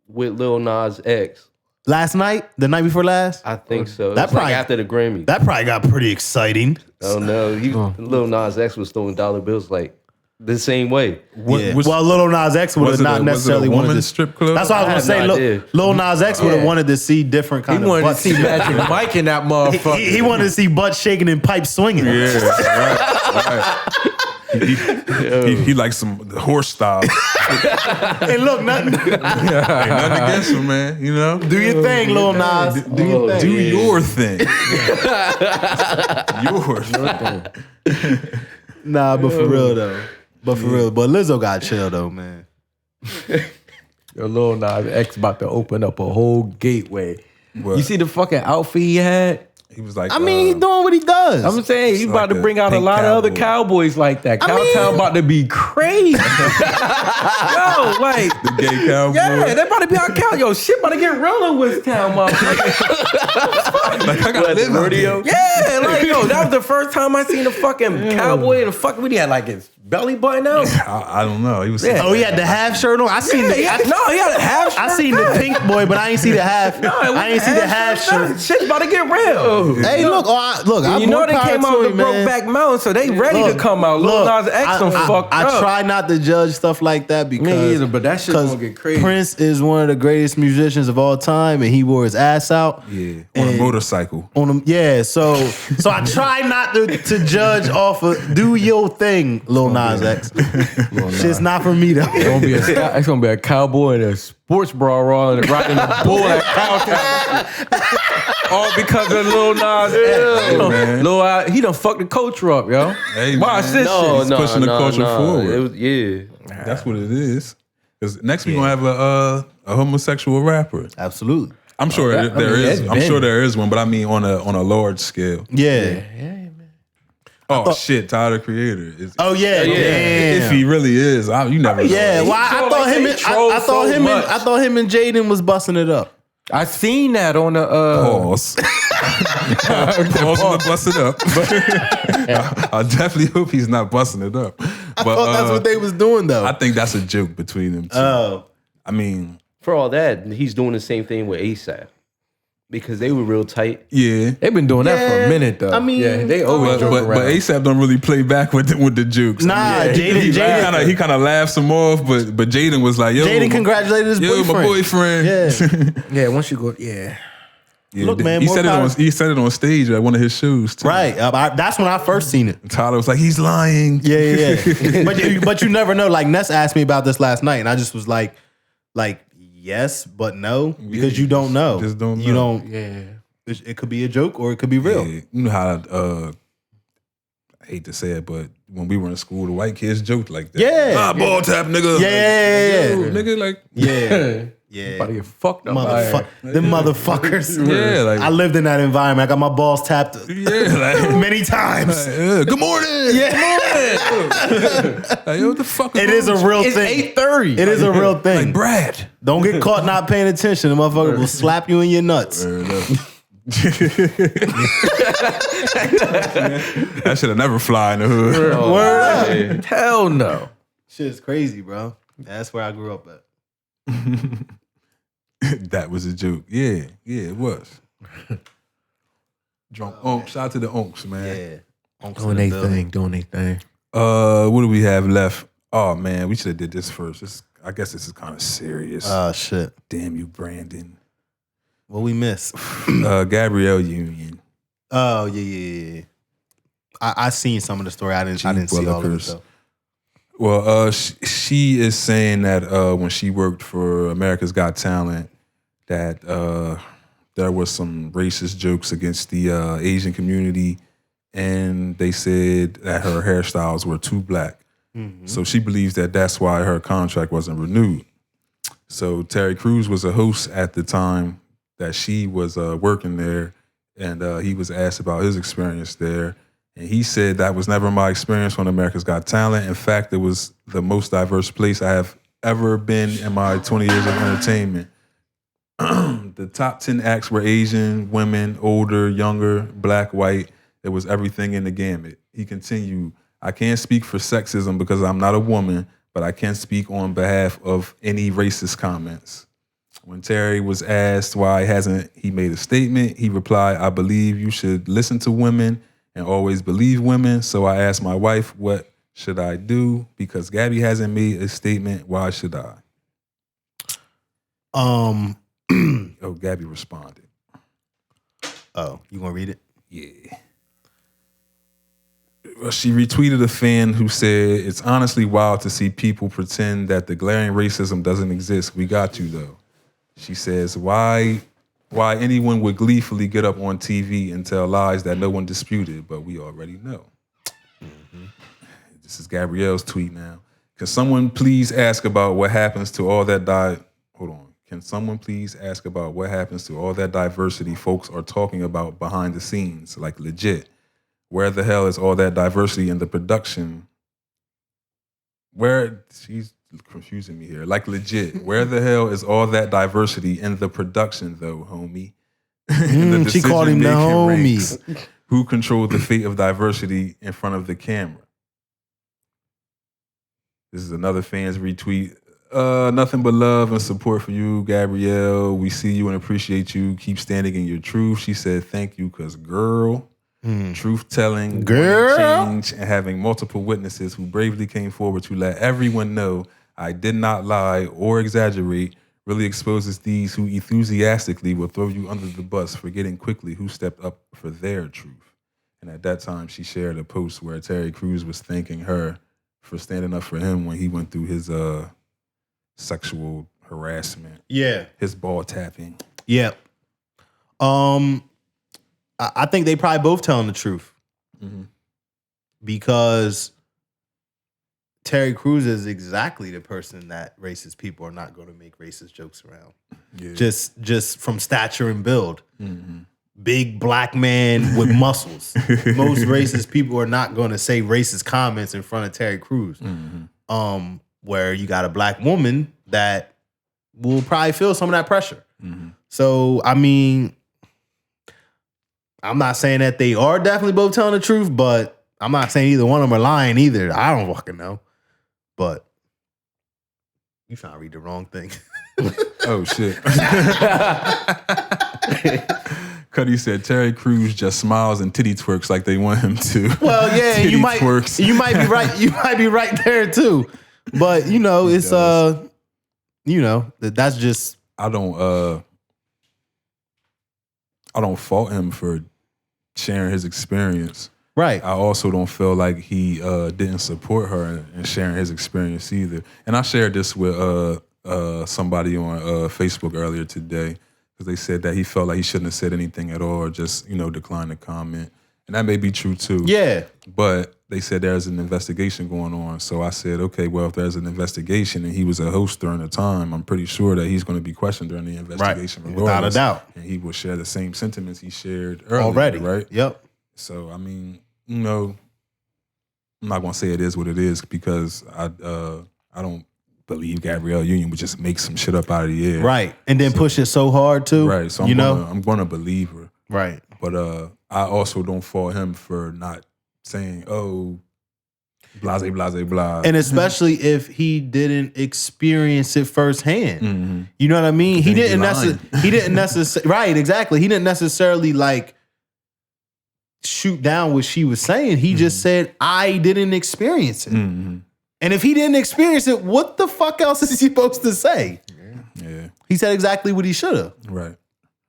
E: with Lil Nas X.
D: last night, the night before last.
E: I think so.
D: That
E: It was like
D: probably-
E: after the Grammy.
D: That probably got pretty exciting.
E: Oh no, Lil Nas X was throwing dollar bills like the same way.
D: Yeah. Well, Lil Nas X would have not necessarily wanted to
B: strip club.
D: That's what I was
E: I
D: gonna
E: have
D: say.
E: no idea.
D: Lil Nas X would have wanted to see different kind
A: He
D: of
A: wanted to
D: butts.
A: see Magic Mike in that motherfucker.
D: He wanted to see butt shaking and pipe swinging.
B: Yeah, right. He likes some horse style.
D: Hey, look, nothing.
B: Ain't nothing against him, man. You know,
D: Do your thing, Lil Nas. Do your thing.
B: do your thing. Yours.
D: Nah, but for real though. But Lizzo got chill though, man.
A: Your Lil Nas X about to open up a whole gateway.
B: What?
A: You see the fucking outfit he had?
B: He was like,
D: I mean, he's doing what he does.
A: I'm saying he's
B: It's
A: about
B: like
A: to
B: a
A: bring out a
B: pink
A: lot of other
B: cowboy.
A: cowboys like that. Cowtown about to be crazy. Yo, like,
B: the gay cowboy.
A: yeah, they about to be on cow. Yo, shit about to get real in Wistown, motherfucker.
B: Like, I gotta live out there.
A: Yeah, like, yo, that was the first time I seen a fucking cowboy in a fucking, what he had, like his belly button out?
B: I don't know. He was.
A: Yeah.
D: Oh, he had the half shirt on. I seen
A: Yeah,
D: the.
A: he had a half shirt.
D: I seen the pink boy, but I ain't see the half. I ain't see the half shirt.
A: Shit's about to get real.
D: Hey, look, I
A: You know they came out
D: the
A: the Brokeback Mountain, so they ready to come out. Lil Nas X done fucked
D: I
A: up.
D: try not to judge stuff like that because
A: Me either, but that shit gonna
D: 'cause
A: get crazy.
D: Prince is one of the greatest musicians of all time, and he wore his ass out.
B: Yeah, on a
D: And-
B: motorcycle.
D: On him, yeah. So I try not to judge off of do your thing, Lil Nas X. Shit's not for me though.
A: It's gonna be a cowboy in a sports bra riding a bull at Cowtown. All because of Lil Nas X.
B: man.
A: He done fucked the culture up, yo.
B: Hey,
A: Watch
B: man.
A: this
E: No,
A: shit.
E: no,
B: pushing the culture forward.
E: It was, yeah.
B: That's what it is. Because next we're gonna have a homosexual rapper.
D: Absolutely.
B: I'm sure there is. I'm sure there is one, but I mean on a large scale.
D: Yeah.
B: Oh shit, Tyler the Creator is.
D: Oh yeah. Damn.
B: If he really is, you never know.
D: Yeah. Well, I
A: troll
D: thought
A: like
D: him.
A: they
D: And,
A: troll
D: I thought
A: so
D: him.
A: much.
D: I thought him and Jaden was busting it up.
A: I seen that on the
B: Pause. Pause and bust it up. I definitely hope he's not busting it up. But
D: I thought that's what they was doing though.
B: I think that's a joke between them two.
D: Oh.
B: I mean,
E: For all that, he's doing the same thing with ASAP because they were real tight.
B: yeah.
A: They've been doing that for
D: Yeah,
A: a minute though.
D: I mean,
A: yeah, they always
B: But,
A: joke
B: but
A: around.
B: ASAP don't really play back with the jukes.
D: Nah,
B: He
D: Jaden
B: kind of laughs him off, but Jaden was like, "Yo,
D: Jaden congratulated his boyfriend.
B: my boyfriend."
D: Yeah.
A: yeah, once you go, yeah.
B: Yeah,
D: Look, man,
B: he
D: more
B: said it
D: power-
B: on he said it on stage at one of his shows too.
D: Right. That's when I first seen it.
B: Tyler was like, "He's lying."
D: Yeah. but you never know. Like Ness asked me about this last night, and I just was like yes, but no, because you don't know.
B: Just don't
D: You
B: know.
D: don't.
A: Yeah.
D: It could be a joke or it could be real.
B: Yeah, you know how I hate to say it, but when we were in school, the white kids joked like that.
D: Yeah.
B: Ball tap, nigga.
D: Yeah.
B: Yo, nigga, like
D: Yeah. Yeah.
A: About to get fucked up. by it.
D: Them motherfuckers.
B: Yeah, like-
D: I lived in that environment. I got my balls tapped
B: yeah, like,
D: many times.
B: good morning. Like, yo, what the fuck?
D: It is a real
A: It's
D: thing.
A: 8:30.
D: It is a real thing.
B: like Brad.
D: Don't get caught not paying attention. The motherfucker will slap you in your nuts.
B: That should have never fly in the hood.
D: Word up.
A: Hell no.
D: Shit's crazy, bro. That's where I grew up at.
B: That was a joke. Yeah, it was. Drunk unks. Shout out to the unks, man.
D: Yeah.
A: Doing their thing.
B: What do we have left? Oh man, we should have did this first. I guess this is kind of serious.
D: Oh, shit.
B: Damn you, Brandon.
D: What we miss?
B: Gabrielle Union.
D: Oh, yeah. I seen some of the story. I didn't see all of it, though.
B: Well, she is saying that when she worked for America's Got Talent, that there was some racist jokes against the Asian community and they said that her hairstyles were too black. So she believes that that's why her contract wasn't renewed. So Terry Crews was a host at the time that she was working there, and he was asked about his experience there. And he said that was never my experience on America's Got Talent. In fact, it was the most diverse place I have ever been in my 20 years of entertainment. The top 10 acts were Asian, women, older, younger, black, white. There was everything in the gamut. He continued, I can't speak for sexism because I'm not a woman, but I can speak on behalf of any racist comments. When Terry was asked why hasn't he made a statement, he replied, I believe you should listen to women and always believe women. So I asked my wife, what should I do? Because Gabby hasn't made a statement, why should I? Oh, Gabby responded.
D: Oh, you gonna read it?
B: Yeah. Well, she retweeted a fan who said, it's honestly wild to see people pretend that the glaring racism doesn't exist. We got you, though. She says, why anyone would gleefully get up on TV and tell lies that no one disputed, but we already know. This is Gabrielle's tweet now. Can someone please ask about what happens to all that Can someone please ask about what happens to all that diversity folks are talking about behind the scenes, like legit? Where the hell is all that diversity in the production? She's confusing me here. Like legit, where the hell is all that diversity in the production though, homie?
D: She called him the homie.
B: Who controlled the fate of diversity in front of the camera? This is another fan's retweet. Nothing but love and support for you, Gabrielle. We see you and appreciate you. Keep standing in your truth. She said, thank you, because girl, truth telling, change, and having multiple witnesses who bravely came forward to let everyone know I did not lie or exaggerate really exposes these who enthusiastically will throw you under the bus, forgetting quickly who stepped up for their truth. And at that time, she shared a post where Terry Crews was thanking her for standing up for him when he went through his sexual harassment.
D: Yeah.
B: His ball tapping.
D: Yeah. I think they probably both telling the truth. Because Terry Crews is exactly the person that racist people are not going to make racist jokes around. Yeah. Just from stature and build. Big black man with muscles. Most racist people are not going to say racist comments in front of Terry Crews. Where you got a black woman that will probably feel some of that pressure. So, I mean, I'm not saying that they are definitely both telling the truth, but I'm not saying either one of them are lying either. I don't fucking know. But you trying to read the wrong thing.
B: Oh, shit. Cuddy said Terry Crews just smiles and titty twerks like they want him to. Well, yeah,
D: you might be right. You might be right there too. But you know, it's that's just
B: I don't fault him for sharing his experience.
D: Right.
B: I also don't feel like he didn't support her in sharing his experience either. And I shared this with somebody on Facebook earlier today because they said that he felt like he shouldn't have said anything at all or just, declined to comment. And that may be true too.
D: Yeah.
B: But they said there's an investigation going on. So I said, okay, well, if there's an investigation and he was a host during the time, I'm pretty sure that he's going to be questioned during the investigation.
D: Right. Without a doubt.
B: And he will share the same sentiments he shared earlier. Already. Right?
D: Yep.
B: So, I mean, I'm not going to say it is what it is because I don't believe Gabrielle Union would just make some shit up out of the air.
D: Right. And then push it so hard too.
B: Right. So I'm going to believe her.
D: Right.
B: But I also don't fault him for not saying, oh, blase, blase, blah.
D: And especially if he didn't experience it firsthand. Mm-hmm. You know what I mean? He didn't necessarily, right, exactly. He didn't necessarily like shoot down what she was saying. He just said, I didn't experience it. Mm-hmm. And if he didn't experience it, what the fuck else is he supposed to say?
B: Yeah.
D: He said exactly what he should have.
B: Right.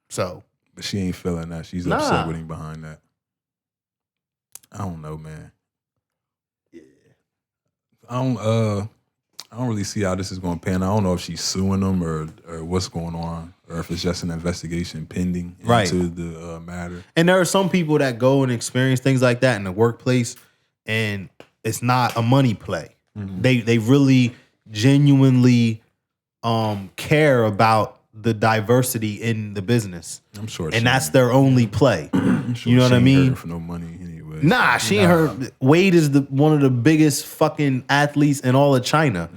D: So.
B: But she ain't feeling that. She's upset with him behind that. I don't know, man. Yeah. I don't really see how this is going to pan. I don't know if she's suing them or what's going on, or if it's just an investigation pending into the matter.
D: And there are some people that go and experience things like that in the workplace, and it's not a money play. Mm-hmm. They really genuinely care about the diversity in the business.
B: I'm sure,
D: and that's their only play.
B: Sure,
D: you know what I mean?
B: For no money anyway.
D: Nah, she ain't heard. Wade is one of the biggest fucking athletes in all of China.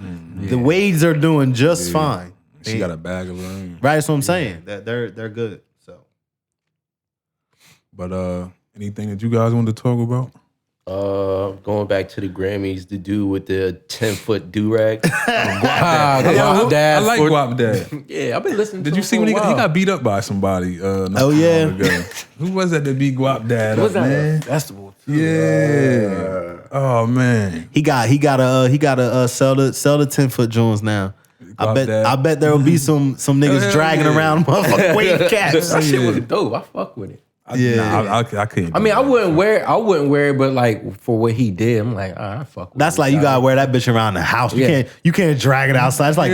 D: The Wades are doing just fine.
B: She got a bag of her own.
D: Right, that's what I'm saying. That they're good. So,
B: but anything that you guys want to talk about?
E: Going back to the Grammys, the dude with the 10-foot do-rag.
A: Guap Dad.
B: I like Guap Dad.
A: Yeah, I've been listening to
B: Did
A: him
B: you see
A: for
B: when
A: a
B: he
A: while.
B: got beat up by somebody? Not
D: Oh,
B: too
D: yeah.
B: long ago. Who was that beat Guap Dad
A: Was
B: up,
A: that
B: man?
A: a festival?
B: Yeah. Oh man.
D: he got to sell the 10-foot Jones now. I bet there will be some niggas
B: Hell
D: dragging
B: yeah.
D: around motherfucking wave caps.
A: That shit was dope. I fuck with it.
B: I couldn't.
A: I mean, I wouldn't wear it, but like for what he did, I'm like, all right, I fuck with
D: That's
A: it.
D: like you gotta wear that bitch around the house. You can't drag it outside. It's like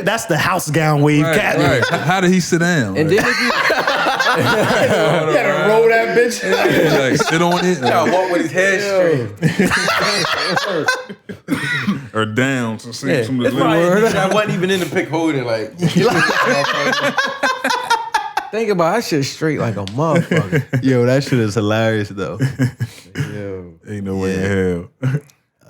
D: that's the house gown wave cap.
B: Right. How did he sit down?
A: And
B: Like,
A: then if you
D: gotta roll that bitch.
B: like, sit on it
A: walk with his head straight.
B: or down. So see some of
A: It's
B: the
A: probably, I wasn't even in the pick holding. Like, think about that shit straight like a motherfucker.
D: Yo, that shit is hilarious though.
B: Ain't no way in hell.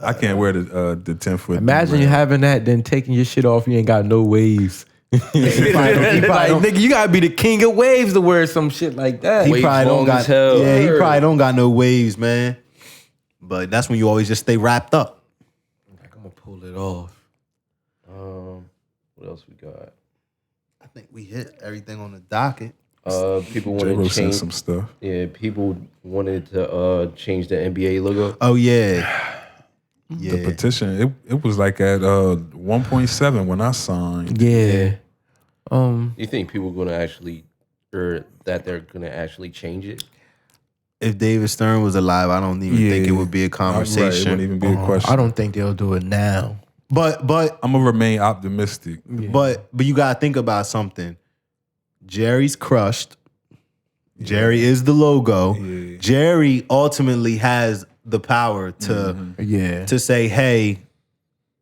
B: I can't wear the 10-foot.
A: Imagine you having that, then taking your shit off. You ain't got no waves. Like, nigga, you gotta be the king of waves to wear some shit like that.
D: He probably don't
E: long
D: got.
E: as hell.
D: Yeah, he probably don't got no waves, man. But that's when you always just stay wrapped up.
A: Like, I'm gonna pull it off.
E: What else we got?
D: I think we hit everything on the docket.
E: People
B: J-Ro
E: wanted to
B: sent
E: change.
B: some stuff.
E: Yeah, people wanted to change the NBA logo.
D: Oh yeah. Yeah.
B: The petition, it was like at 1.7 when I signed.
A: Yeah.
E: You think people gonna actually, or that they're gonna actually change it?
D: If David Stern was alive, I don't even think it would be a
B: Right, it
D: conversation.
B: wouldn't even be a question.
A: I don't think they'll do it now.
D: But
B: I'm gonna remain optimistic.
D: But you gotta think about something. Jerry's crushed. Jerry is the logo.
B: Yeah.
D: Jerry ultimately has the power to say, hey,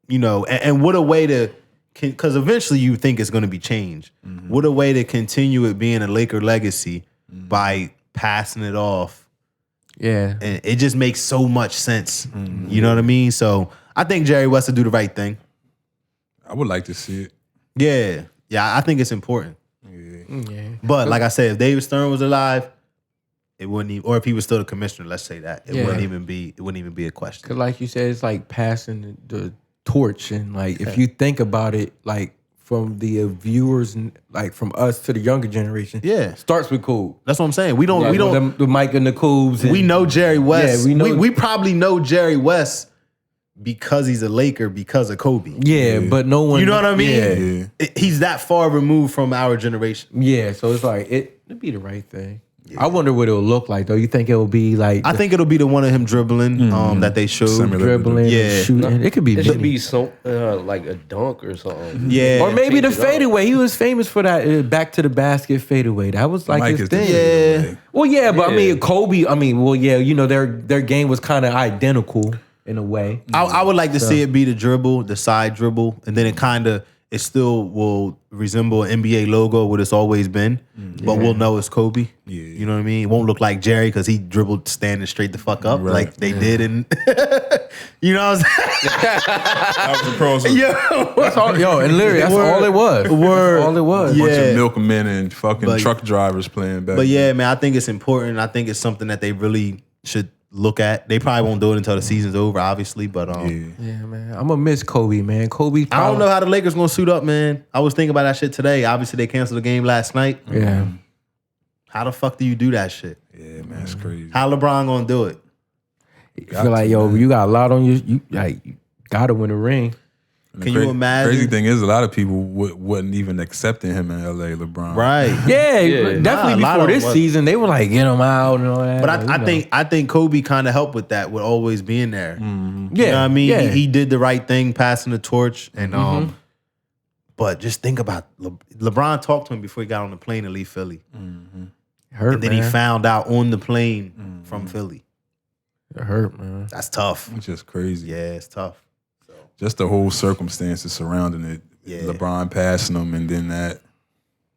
D: you know, and what a way to, because eventually you think it's going to be changed. What a way to continue it being a Laker legacy by passing it off.
A: Yeah.
D: And it just makes so much sense. You know what I mean? So I think Jerry West will do the right thing.
B: I would like to see it.
D: Yeah. Yeah, I think it's important.
A: Yeah.
D: But like I said, if David Stern was alive, it wouldn't even, or if he was still the commissioner, let's say that, it wouldn't even be a question.
A: Cause like you said, it's like passing the torch, and like if you think about it, like from the viewers, like from us to the younger generation, starts with Kobe.
D: That's what I'm saying. We don't
A: the Mike and the Coobs.
D: We know Jerry West.
A: Yeah,
D: we probably know Jerry West because he's a Laker because of Kobe.
A: Yeah, but no one.
D: You know what I
B: Yeah.
D: mean? He's that far removed from our generation.
A: Yeah, so it's like it'd be the right thing. I wonder what it'll look like though. You think it'll be like?
D: I think it'll be the one of him dribbling that they showed.
B: Similar.
A: dribbling,
D: Yeah.
A: shooting. It could be.
E: It should
A: many.
E: be some like a dunk or something.
D: Yeah.
A: Or maybe the
E: Change it up.
A: fadeaway. He was famous for that back to the basket fadeaway. That was like
B: Mike
A: his
B: is the
A: thing.
B: fadeaway.
A: Well, yeah, but I
E: Yeah.
A: mean, Kobe. I mean, well, yeah, you know, their game was kind of identical in a way.
D: I would like to see it be the dribble, the side dribble, and then it still will resemble an NBA logo, what it's always been, but we'll know it's Kobe.
B: Yeah.
D: You know what I mean? It won't look like Jerry because he dribbled standing straight the fuck up like they did in, you know what I'm saying?
B: That was the pros.
A: That's all, and literally, that's all it was.
D: Word.
A: That's all it was.
D: Yeah.
B: Bunch of milkmen and fucking
D: But-
B: truck drivers playing back.
D: But yeah, man, I think it's important. I think it's something that they really should look at. They probably won't do it until the season's over, obviously, but
A: Yeah, man. I'm gonna miss Kobe, man. Kobe.
D: I don't know how the Lakers gonna suit up, man. I was thinking about that shit today. Obviously, they canceled the game last night.
A: Yeah.
D: How the fuck do you do that shit?
B: Yeah, man, it's crazy.
D: How LeBron gonna do it?
A: I feel like, yo, you got a lot on you. You gotta win a ring.
D: Can you imagine?
B: Crazy thing is, a lot of people wasn't even accepting him in LA, LeBron.
D: Right.
A: Yeah, definitely before this season, they were like, get him out and all that.
D: But I think Kobe kind of helped with that, with always being there.
B: Mm-hmm.
A: Yeah,
D: you know what I mean?
A: Yeah.
D: He did the right thing, passing the torch, and But just think about LeBron talked to him before he got on the plane to leave Philly,
A: hurt,
D: and then he found out on the plane from Philly.
A: It hurt, man.
D: That's tough.
B: It's just crazy.
D: Yeah, it's tough.
B: Just the whole circumstances surrounding it.
D: Yeah.
B: LeBron passing him, and then that.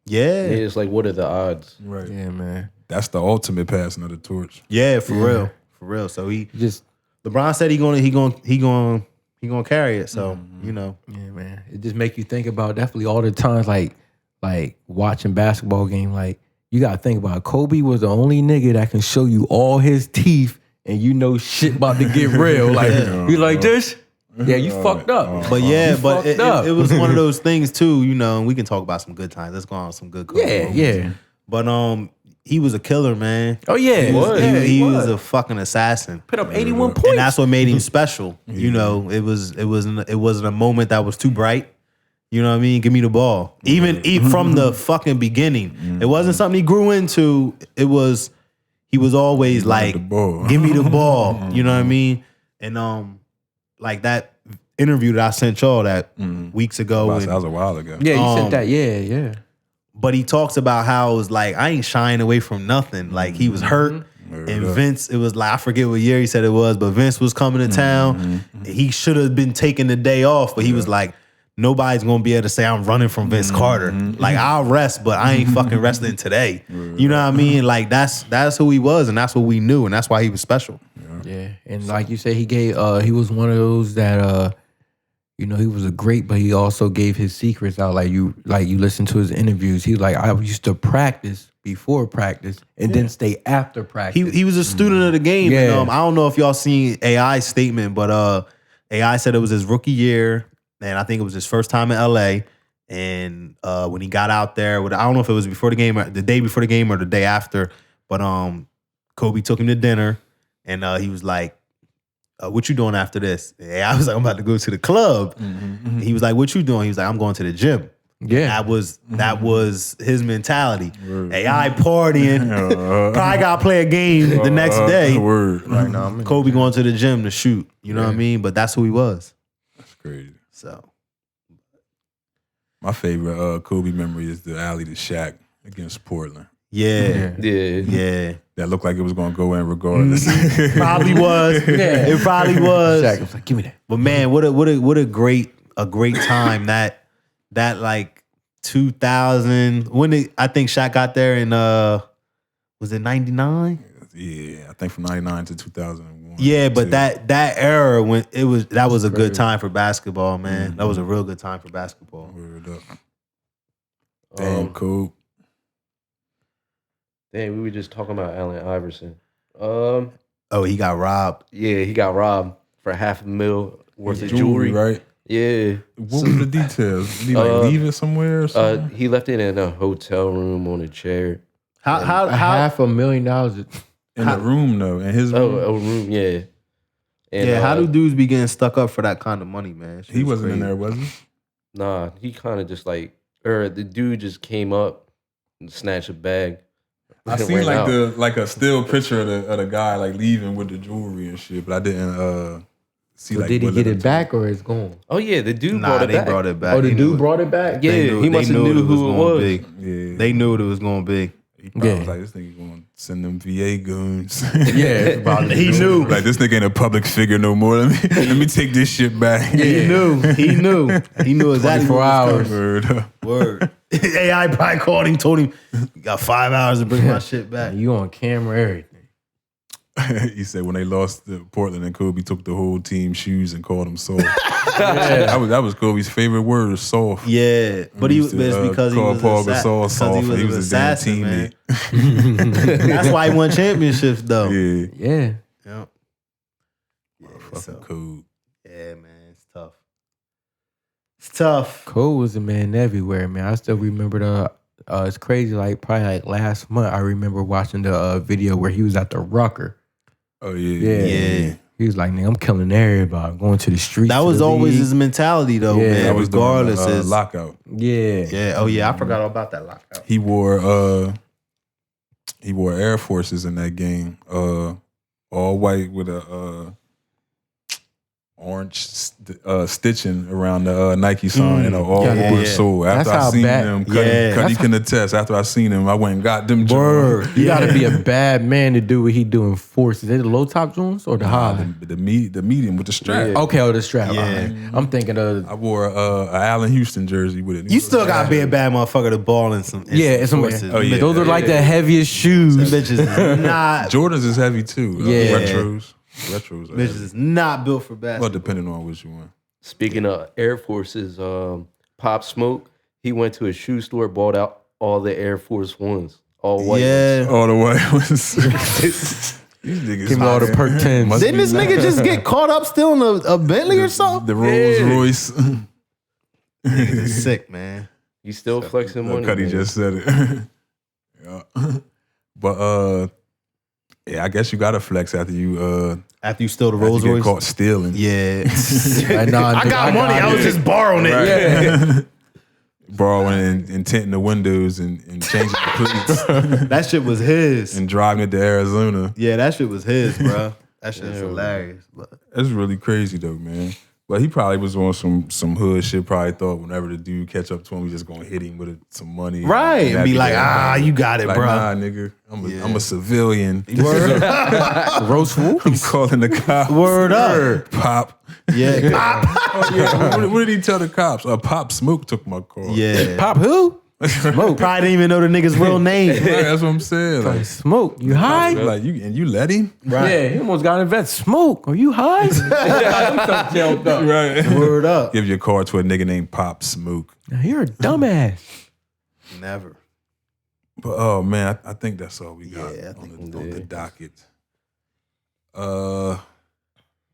D: Yeah.
E: It's like, what are the odds?
B: Right.
A: Yeah, man.
B: That's the ultimate passing of the torch.
D: Yeah, for real. So he
A: Just
D: LeBron said he gonna carry it. So you know,
A: yeah, man. It just make you think about definitely all the times like watching basketball game. Like you gotta think about it. Kobe was the only nigga that can show you all his teeth and you know shit about to get real. Like you like this. Yeah, you fucked up.
D: but yeah,
A: You
D: but
A: fucked up.
D: it was one of those things too, you know. And we can talk about some good times. Let's go on some good.
A: Yeah.
D: But he was a killer, man.
A: Oh yeah,
D: He was a fucking assassin.
A: put up 81 points.
D: And that's what made him special. You know, it wasn't a moment that was too bright. You know what I mean? Give me the ball. Even from the fucking beginning, it wasn't something he grew into. He was always like,
B: the ball.
D: give me the ball. You know what I mean? And like that interview that I sent y'all that weeks ago.
B: That was a while ago.
A: Yeah, you said that. Yeah.
D: But he talks about how it was like, I ain't shying away from nothing. Like he was hurt. And Vince, it was like, I forget what year he said it was, but Vince was coming to town. He should have been taking the day off, but he was like, nobody's gonna be able to say I'm running from Vince Carter. Like I'll rest, but I ain't fucking wrestling today. You know what I mean? Like that's who he was, and that's what we knew, and that's why he was special.
A: Yeah. And like you said, he was one of those that he was a great, but he also gave his secrets out. Like you listen to his interviews. He was like, I used to practice before practice and then stay after practice.
D: He was a student of the game.
A: Yeah.
D: And, I don't know if y'all seen AI's statement, but AI said it was his rookie year, and I think it was his first time in LA. And when he got out there, I don't know if it was before the game, or the day before the game, or the day after, but Kobe took him to dinner, and he was like, what you doing after this? And I was like, I'm about to go to the club. He was like, what you doing? He was like, I'm going to the gym.
A: Yeah.
D: That was his mentality. AI partying, probably got to play a game the next day.
B: Right now,
D: Kobe going to the gym to shoot. You know what I mean? But that's who he was.
B: That's crazy.
D: So
B: my favorite Kobe memory is the alley to Shaq against Portland.
D: yeah.
B: That looked like it was going to go in regardless.
D: Probably was. It probably was.
A: Shaq was like, give me that.
D: But man, what a great time that like 2000 I think Shaq got there in was it 99?
B: Yeah, I think from 99 to 2001.
D: Yeah, but that era when that was a good time for basketball, man. That was a real good time for basketball.
B: Word up. Damn, cool.
E: Damn, we were just talking about Allen Iverson.
D: Oh, he got robbed.
E: Yeah, he got robbed for $500,000 worth of jewelry.
B: Right?
E: Yeah.
B: What was the details? Did he leave it somewhere or something?
E: He left it in a hotel room on a chair.
D: How
A: $500,000.
B: In the room, though. In his room?
E: A room, yeah. And,
D: how do dudes be getting stuck up for that kind of money, man?
B: He wasn't in there, was he?
E: Nah, he kind of just the dude just came up and snatched a bag.
B: I seen like a still picture of the guy like leaving with the jewelry and shit, but I didn't see
A: So
B: like.
A: did he get it back or it's gone?
E: Oh yeah, the dude brought it back.
D: Brought it back.
A: Oh, the dude brought it back?
E: Yeah, he must have knew who it was.
D: Big.
B: Yeah,
D: They knew it was going big.
B: he probably was like, this nigga gonna send them VA goons.
A: Yeah, probably.
D: He knew.
B: Like this nigga ain't a public figure no more. Let me take this shit back.
D: He knew exactly
A: 24
D: what was
A: hours.
D: coming.
B: Word up.
D: Word. AI probably called him, told him, you got 5 hours to bring my shit back.
A: You on camera, everything.
B: He said when they lost to Portland and Kobe took the whole team shoes and called them soft. That was Kobe's favorite word, soft.
D: Yeah, but it's because he was
B: Paul
D: an
B: Gasol soft.
D: He was
B: a damn
D: assassin, man.
B: teammate.
D: That's why he won championships, though.
B: Yeah,
A: Yeah.
D: Yep.
B: fucking cool.
D: Yeah, man, it's tough. It's tough.
A: Cole was a man everywhere, man. I still remember it's crazy, like probably like last month, I remember watching the video where he was at the Rucker.
B: Oh yeah.
A: Yeah. He was like, "Nigga, I'm killing everybody. I'm going to the streets."
D: That was always his mentality, though,
A: Yeah,
D: man.
A: that
B: was
D: Regardless,
B: during the,
D: is
B: lockout.
A: Yeah.
D: yeah. Oh yeah, I forgot all about that lockout.
B: He wore Air Forces in that game, all white with a orange stitching around the Nike sign and an all over sole. After
A: That's
B: I
A: how
B: seen
A: bad-
B: them,
D: Yeah.
B: Cuddy can attest. After I seen him, I went and got them.
A: Word. You got to be a bad man to do what he doing. Forces. Is it the low top joints or the high?
B: The medium with the strap.
A: Okay, the strap.
D: Yeah.
A: Alright. I'm thinking of
B: I wore a Allen Houston jersey with it.
D: You still gotta be a bad motherfucker to ball in some.
A: it's some.
D: Forces.
B: Oh, yeah.
A: Those are like the heaviest shoes.
D: Them bitches is not.
B: Jordans is heavy too.
A: Yeah.
B: Retros. Are
D: Bitches
B: heavy.
D: is not built for
B: Well,
D: basketball.
B: depending on which one.
E: Speaking of Air Forces, Pop Smoke, he went to a shoe store, bought out all the Air Force Ones, all white.
D: Yeah.
B: All the way was these niggas.
A: Give me all the perk 10s.
B: Must
D: Didn't
B: be
D: this nigga just get caught up stealing a Bentley or something?
B: The Rolls Royce.
D: Niggas is sick, man.
E: You still flexing money.
B: Cuddy
E: man.
B: just said it. Yeah. But yeah, I guess you gotta flex after you
D: After you steal the
B: after
D: Rolls
B: you get
D: Royce.
B: caught stealing.
D: Yeah.
A: Like, nah,
D: I got money. I was just borrowing it.
A: Yeah.
B: Borrowing and tinting the windows and changing the plates
D: That shit was his.
B: and driving it to Arizona.
D: Yeah, that shit was his, bro. That shit is hilarious. But
B: That's really crazy though, man. But he probably was on some hood shit. Probably thought whenever the dude catch up to him, we just gonna hit him with some money,
D: right. And be like, you got it,
B: like,
D: bro.
B: nah, nigga, I'm a civilian.
D: Word,
A: Roast food.
B: I'm calling the cops.
D: word up.
B: Pop.
D: Yeah. Pop.
B: Oh, yeah. What did he tell the cops? Pop Smoke took my car.
D: Yeah.
A: Pop who? Smoke.
D: Probably didn't even know the nigga's real name.
B: Right, that's what I'm saying. Like,
A: Smoke. You high?
B: like you let him?
A: Yeah, he almost got invested. Smoke. Are you high?
B: Right.
D: Word up.
B: Give your car to a nigga named Pop Smoke.
A: Now, you're a dumbass.
D: Never.
B: But oh man, I think that's all we got
D: Yeah, I
B: on the docket.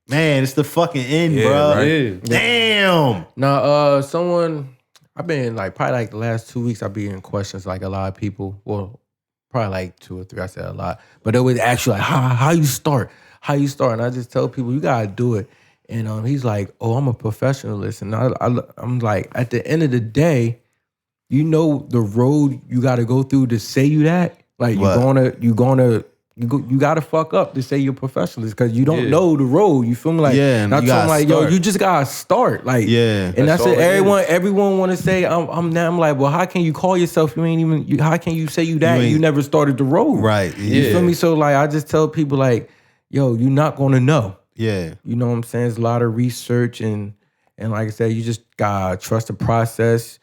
D: Man, it's the fucking end,
B: Yeah,
D: bro.
B: right.
D: Damn.
A: Now, someone, I've been like, probably like the last 2 weeks, I've been in questions like a lot of people. Well, probably like 2 or 3, I said a lot. But they would ask you like, how you start? How you start? And I just tell people, you gotta do it. And he's like, oh, I'm a professionalist. And I'm like, at the end of the day, you know the road you gotta go through to say you that? Like,
D: What?
A: you gotta fuck up to say you're a professionalist because you don't know the road. You feel me? Like,
D: Yeah, and
A: and I
D: you
A: told him
D: gotta
A: like, yo,
D: start.
A: you just gotta start. Like,
D: Yeah.
A: and that's
E: all
A: it.
E: it
A: Everyone want to say I'm like, well, how can you call yourself? You ain't even. How can you say you that?
D: ain't-
A: You never started the road,
D: Right.
A: You
D: Yeah.
A: feel me? So like, I just tell people like, yo, you're not gonna know.
D: Yeah.
A: You know what I'm saying? It's a lot of research and like I said, you just gotta trust the process.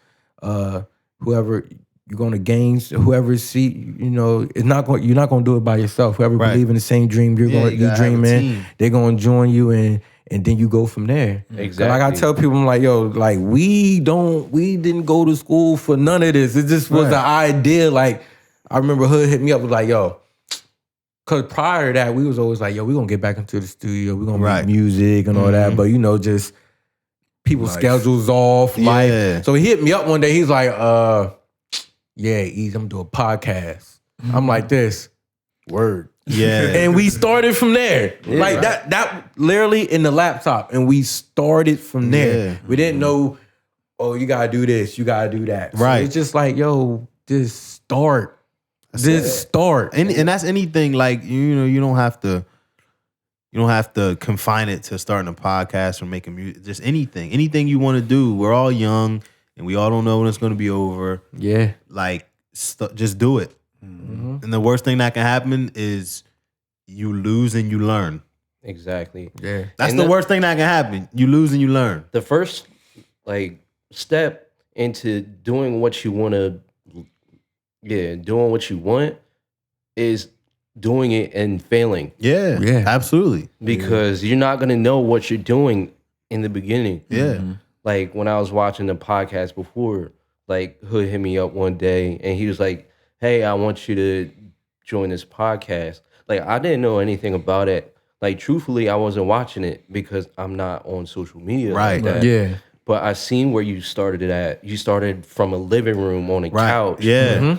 A: Whoever you're gonna gain, whoever see, you know, you're not gonna do it by yourself. Whoever
D: Right.
A: believe in the same dream
D: Yeah, you
A: you
D: gotta have
A: dream
D: a
A: in,
D: team.
A: they're gonna join you and then you go from there.
E: Exactly.
A: Like I tell people, I'm like, yo, like we didn't go to school for none of this. It just was the idea. Like I remember Hood hit me up, was like, yo. Cause prior to that, we was always like, yo, we gonna get back into the studio, we gonna
D: Right.
A: make music and all that. But you know, just people's
B: Life.
A: schedules off.
D: Yeah.
A: Like, so he hit me up one day, he's like, yeah, Easy, I'm doing a podcast. I'm like this. Word.
D: Yeah.
A: And we started from there. Like that literally in the laptop. And we started from there.
D: Yeah.
A: We didn't know, oh, you gotta do this, you gotta do that. So
D: Right.
A: it's just like, yo, just start. Start.
D: And that's anything, like, you know, you don't have to confine it to starting a podcast or making music. Just anything you want to do. We're all young and we all don't know when it's going to be over.
A: Yeah.
D: Like, just do it. And the worst thing that can happen is you lose and you learn.
E: Exactly.
A: Yeah.
D: That's
E: And
D: the worst thing that can happen. You lose and you learn.
E: The first like step into doing what you want to, doing what you want is doing it and failing,
D: Yeah.
A: Yeah.
D: Absolutely.
E: because you're not gonna know what you're doing in the beginning.
D: Yeah.
E: Like when I was watching the podcast before, like Hood hit me up one day and he was like, "Hey, I want you to join this podcast." Like I didn't know anything about it. Like truthfully, I wasn't watching it because I'm not on social media.
D: Right.
E: Like that.
A: Yeah.
E: But I seen where you started it at. You started from a living room on a
D: Right.
E: couch
D: Yeah.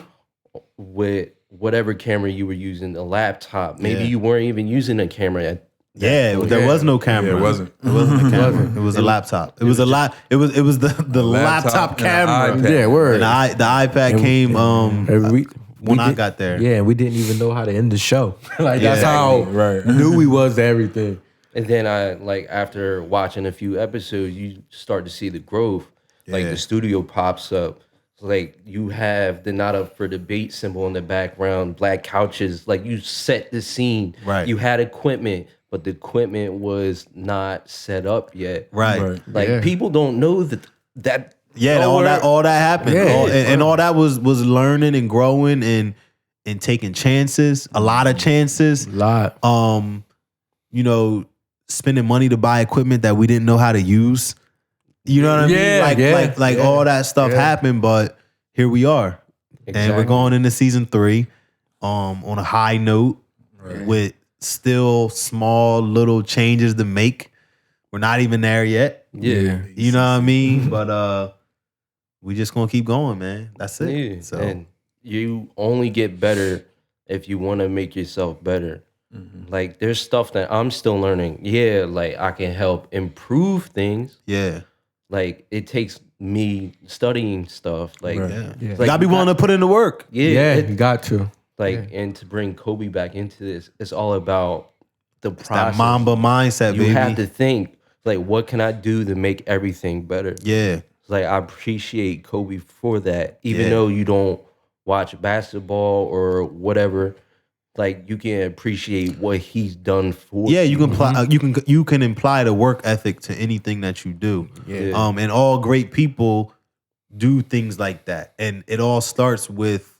E: with whatever camera you were using, a laptop. Maybe
D: Yeah.
E: you weren't even using a camera
D: Yeah, there was no camera.
B: Yeah, it wasn't.
D: It wasn't a camera. It was a laptop. It was a lot. It was the laptop camera.
B: and an iPad.
A: Yeah, word.
D: And the iPad came when I got there.
A: Yeah, and we didn't even know how to end the show. Like that's
D: Yeah.
A: how
B: Right.
A: new we was to everything.
E: And then after watching a few episodes, you start to see the growth. Like
D: Yeah.
E: the studio pops up. Like you have the not up for debate symbol in the background, black couches. Like you set the scene.
D: Right.
E: You had equipment, but the equipment was not set up yet.
D: Right.
E: Like people don't know that.
D: Yeah, all that happened.
A: Yeah.
D: And all that was learning and growing and taking chances. A lot of chances.
A: Lot.
D: You know, spending money to buy equipment that we didn't know how to use. You know what I mean? Like all that stuff happened, but here we are. And we're going into season 3 on a high note with still small little changes to make. We're not even there yet.
E: Yeah.
D: You know what I mean? But we just gonna keep going, man. That's it.
E: Yeah.
D: So
E: And you only get better if you want to make yourself better. Like there's stuff that I'm still learning. Yeah, like I can help improve things.
D: yeah.
E: Like it takes me studying stuff. Like,
A: Yeah.
D: You gotta be willing to put in the work.
A: Yeah, you got to.
E: and to bring Kobe back into this, it's all about the
D: That
E: process.
D: Mamba mindset,
E: You
D: baby.
E: have to think like, what can I do to make everything better?
D: Yeah.
E: Like I appreciate Kobe for that, even
D: Yeah.
E: though you don't watch basketball or whatever. Like you can appreciate what he's done for.
D: Yeah, you can apply. You can imply the work ethic to anything that you do.
E: Yeah.
D: And all great people do things like that, and it all starts with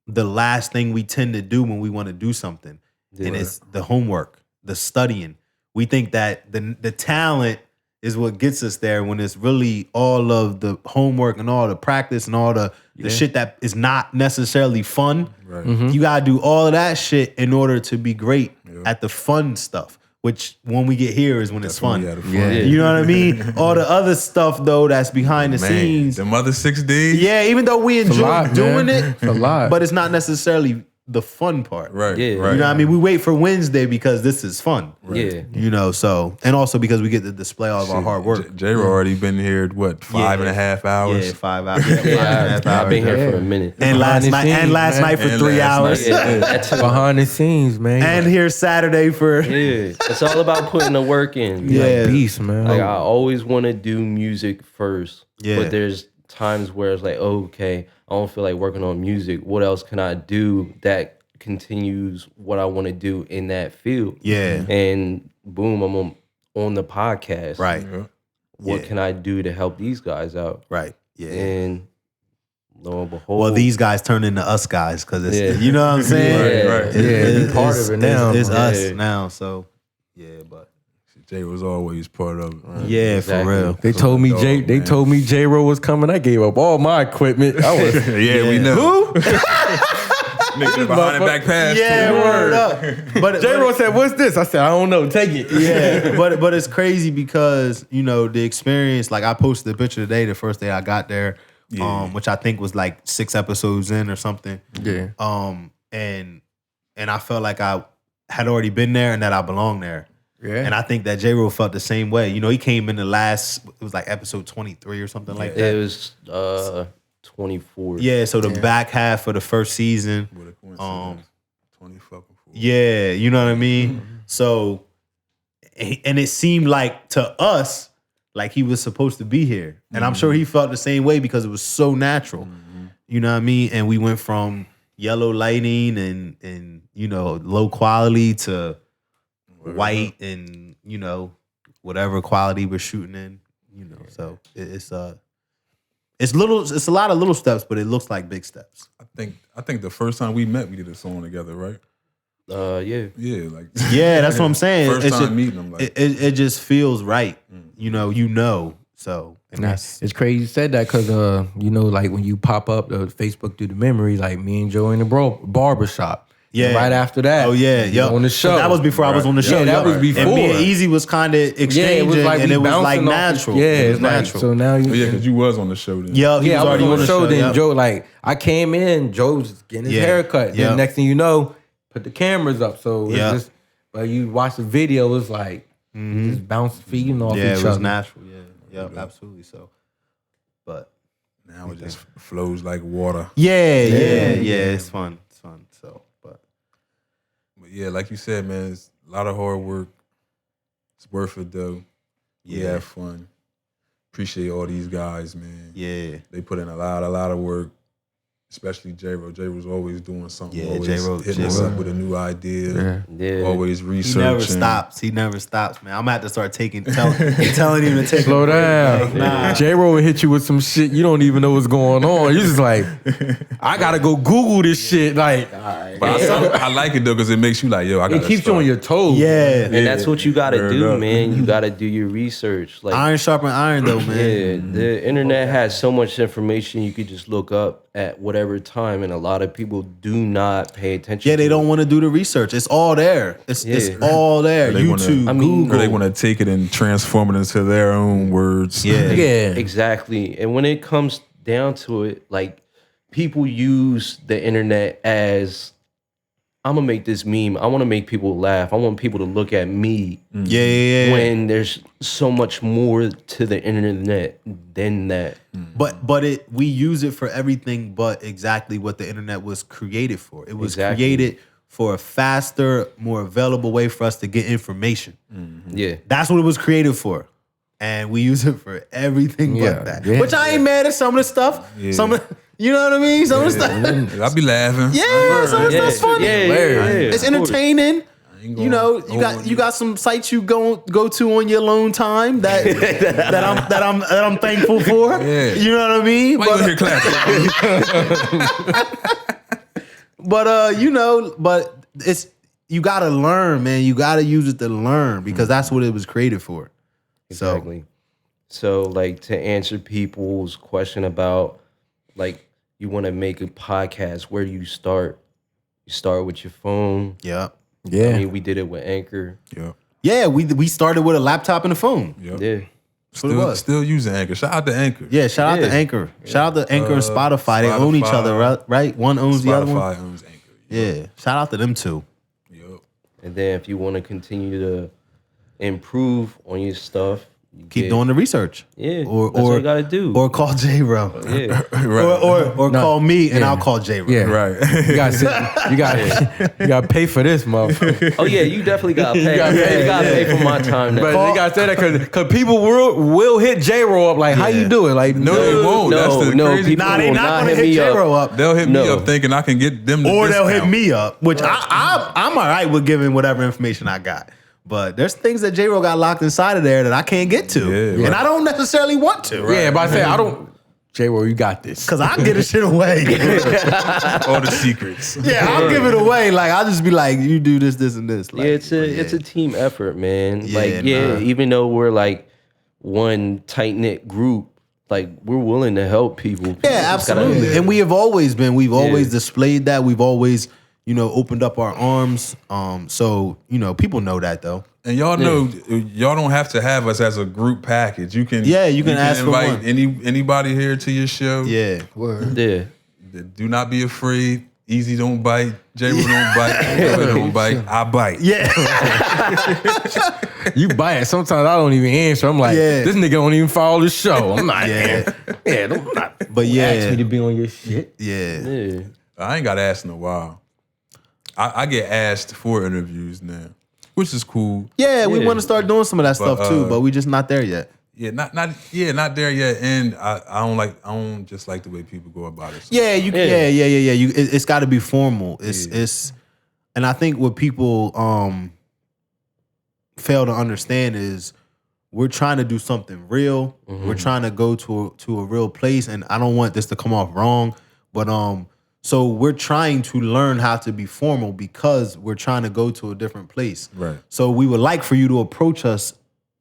D: the last thing we tend to do when we want to do something, and it's the homework, the studying. We think that the talent is what gets us there, when it's really all of the homework and all the practice and all the shit that is not necessarily fun.
B: Right.
D: You gotta do all of that shit in order to be great at the fun stuff, which when we get here is when it's fun.
B: Yeah, the fun.
A: Yeah.
D: You know what I mean? All the other stuff though that's behind the scenes.
B: Them other 6 days.
D: Yeah, even though we enjoy
A: lot,
D: doing
A: man.
D: it,
A: It's a lot.
D: but it's not necessarily the fun part.
B: Right.
E: Yeah.
B: Right.
D: You know what I mean? We wait for Wednesday because this is fun.
E: Yeah.
D: You know, so, and also because we get to display all of our hard work.
B: J-Ro already been here, what, 5.5 hours?
D: Yeah, 5 hours.
E: Yeah, I've been here for a minute.
D: And last
A: Behind the
D: night,
A: scenes, man.
D: night for
B: And
D: 3
B: last
D: hours.
B: night.
E: That's
A: Behind the scenes, man.
D: And here Saturday for
E: Yeah, it's all about putting the work in.
D: Yeah.
A: like beast, man.
E: Like I always want to do music first.
D: Yeah.
E: But there's times where it's like, oh, okay, I don't feel like working on music. What else can I do that continues what I want to do in that field?
D: Yeah.
E: And boom, I'm on the podcast.
D: Right.
E: What
D: Yeah.
E: can I do to help these guys out?
D: Right. Yeah.
E: And lo and behold,
D: Well, these guys turn into us guys because it's,
E: Yeah.
D: you know what I'm saying?
B: Right, right.
A: Yeah, part of it now.
D: It's us
E: Yeah.
D: now. So, yeah, but
B: Jay was always part of it. Right?
D: yeah,
E: Exactly.
D: for real.
A: They told me
B: dog,
A: They
B: man.
A: told me J-Ro was coming. I gave up all my equipment. I was
B: Yeah, we know.
A: who?
B: Nigga behind the back pass.
D: Yeah,
B: too.
D: word up. But
A: J-Ro said, "What's this?" I said, "I don't know. Take it."
D: yeah, but it's crazy because, you know, the experience, like I posted a picture today, the first day I got there, which I think was like 6 episodes in or something.
A: Yeah.
D: And I felt like I had already been there and that I belonged there.
A: Yeah.
D: And I think that J-Ro felt the same way. You know, he came in the last, it was like episode 23 or something like that.
E: it was 24.
D: Yeah, so the back half of the first season.
B: What a coincidence. 20 fucking 4.
D: Yeah, you know what I mean? So, and it seemed like to us, like he was supposed to be here. And I'm sure he felt the same way because it was so natural. You know what I mean? And we went from yellow lighting and you know, low quality to white and, you know, whatever quality we're shooting in, you know. So it's a lot of little steps, but it looks like big steps.
B: I think the first time we met, we did a song together, right?
E: Yeah.
B: Yeah, like
D: Yeah, that's what I'm saying.
B: First
D: It's
B: time
D: just-
B: meeting him, like
D: it just feels right. You know. So and
A: Nah,
D: that's
A: it's crazy you said that because you know, like when you pop up the Facebook through the memory, like me and Joe in the barbershop.
D: Yeah.
A: And right after that.
D: Oh yeah,
A: we
D: yeah.
A: on the show.
D: That was before I was on the
A: Yeah,
D: show.
A: that
D: yup.
A: was before.
D: And me and Easy was kind of exchanging, and
A: we
D: it was like
A: bouncing off
D: natural.
A: Yeah,
D: it was
A: it's like,
D: natural.
A: so now you.
B: oh, yeah, because you was on the show then.
D: Yeah, he
A: Yeah,
D: was
A: I was
D: already
A: on the show. Then
D: yup.
A: Joe, like, I came in, Joe was getting his
D: Yeah.
A: haircut. Then
D: Yeah.
A: next thing you know, put the cameras up. So it's
D: Yeah.
A: just But you watch the video, it's like just bounce feeding off each other.
D: Yeah, it was natural. Yeah, absolutely. So, but
B: now it just flows like water.
D: yeah. It's fun. So, but
B: yeah, like you said, man, it's a lot of hard work. It's worth it though. We have fun. Appreciate all these guys, man.
D: Yeah,
B: they put in a lot of work. Especially J-Ro. J-Ro's always doing something.
D: Yeah,
B: always
D: J-Ro
B: hitting us up with a new idea.
E: Yeah.
B: Always researching.
D: He never stops, man. I'm gonna have to start telling him to take
A: Slow down.
D: Nah.
A: J-Ro will hit you with some shit you don't even know what's going on. You just like, I gotta go Google this shit. Like, all right.
B: But I like it though because it makes you like, yo, I gotta
A: it keeps you on your toes.
D: Yeah.
E: And that's what you gotta do, man. You gotta do your research. Like
D: iron sharpen iron, though, man.
E: Yeah, the internet has so much information you could just look up at whatever time, and a lot of people do not pay attention.
D: Yeah, they don't want to do the research. It's all there. It's all there. YouTube, Google.
B: Or they want to take it and transform it into their own words.
D: Yeah.
E: Exactly. And when it comes down to it, like people use the internet as, I'm gonna make this meme. I want to make people laugh. I want people to look at me.
D: Yeah.
E: When there's so much more to the internet than that.
D: But we use it for everything but exactly what the internet was created for. It was created for a faster, more available way for us to get information.
E: Yeah.
D: That's what it was created for. And we use it for everything but that.
A: Yeah.
D: Which I ain't mad at some of the stuff.
B: Yeah.
D: Some of, you know what I mean? Some of the stuff.
B: I'll be laughing.
D: Yeah, some of the stuff's funny.
E: Yeah,
D: It's entertaining. You know, you got some sites you go to on your alone time that I'm thankful for.
B: Yeah.
D: You know what I mean?
B: Why you here clapping?
D: But it's, you gotta learn, man. You gotta use it to learn because that's what it was created for.
E: Exactly. So like to answer people's question about like you want to make a podcast, where do you start? You start with your phone.
D: Yeah.
A: Yeah.
E: I mean, we did it with Anchor.
D: Yeah, we started with a laptop and a phone.
E: Yeah.
B: Still using Anchor. Shout out to Anchor.
D: Yeah, shout out to Anchor. Shout out to Anchor and Spotify. They own each other, right? One owns the other one.
B: Spotify owns Anchor.
D: Yeah. Shout out to them two.
B: Yup.
E: And then if you want to continue to improve on your stuff,
D: Keep doing the research.
E: Yeah,
D: Or
E: that's what you gotta do.
D: Or call J-Ro.
E: Yeah.
D: Or call me and I'll call J-Ro.
A: Yeah.
B: Right.
A: You gotta pay for this, motherfucker.
E: Oh yeah, you definitely gotta pay. You gotta pay for my time. Now.
A: But you gotta say that because people will hit J-Ro up like, how you do it? Like,
B: No, they won't. That's the crazy
E: people
D: Nah, they
E: will
D: not gonna
E: hit
D: hit
E: me
D: J-Ro up.
B: They'll hit me
E: No.
B: up thinking I can get them the
D: Or they'll hit
B: discount.
D: me up, which I'm all right with giving whatever information I got. But there's things that J-Ro got locked inside of there that I can't get to.
B: Yeah,
D: and I don't necessarily want to.
A: yeah, but I say, I don't, J-Ro, you got this.
D: Because I get this shit away.
B: All the secrets.
D: Yeah, I'll give it away. Like, I'll just be like, you do this, this, and this. Like,
E: Yeah, it's a team effort, man.
D: Yeah,
E: Even though we're like one tight knit group, like we're willing to help people. People
D: Yeah,
E: just gotta-
D: absolutely. And we have always been. We've always displayed that. We've always, opened up our arms. So, people know that though.
B: And y'all know, y'all don't have to have us as a group package. You can
D: ask for
B: invite
D: one.
B: anybody here to your show.
D: Yeah.
E: Yeah.
B: Do not be afraid. Easy don't bite. J-Ro don't bite. Kevin don't bite. I bite.
D: Yeah.
A: You buy it. Sometimes I don't even answer. I'm like, this nigga don't even follow the show. I'm not. Don't not.
D: But yeah.
A: Ask me to be on your shit.
D: Yeah.
E: Yeah.
B: I ain't got asked in a while. I get asked for interviews now, which is cool.
D: Yeah, we want to start doing some of that stuff too, but we just not there yet.
B: Yeah, not there yet. And I don't just like the way people go about it.
D: Yeah, it's got to be formal. It's, and I think what people fail to understand is we're trying to do something real. We're trying to go to a real place, and I don't want this to come off wrong, but so we're trying to learn how to be formal because we're trying to go to a different place.
B: Right.
D: So we would like for you to approach us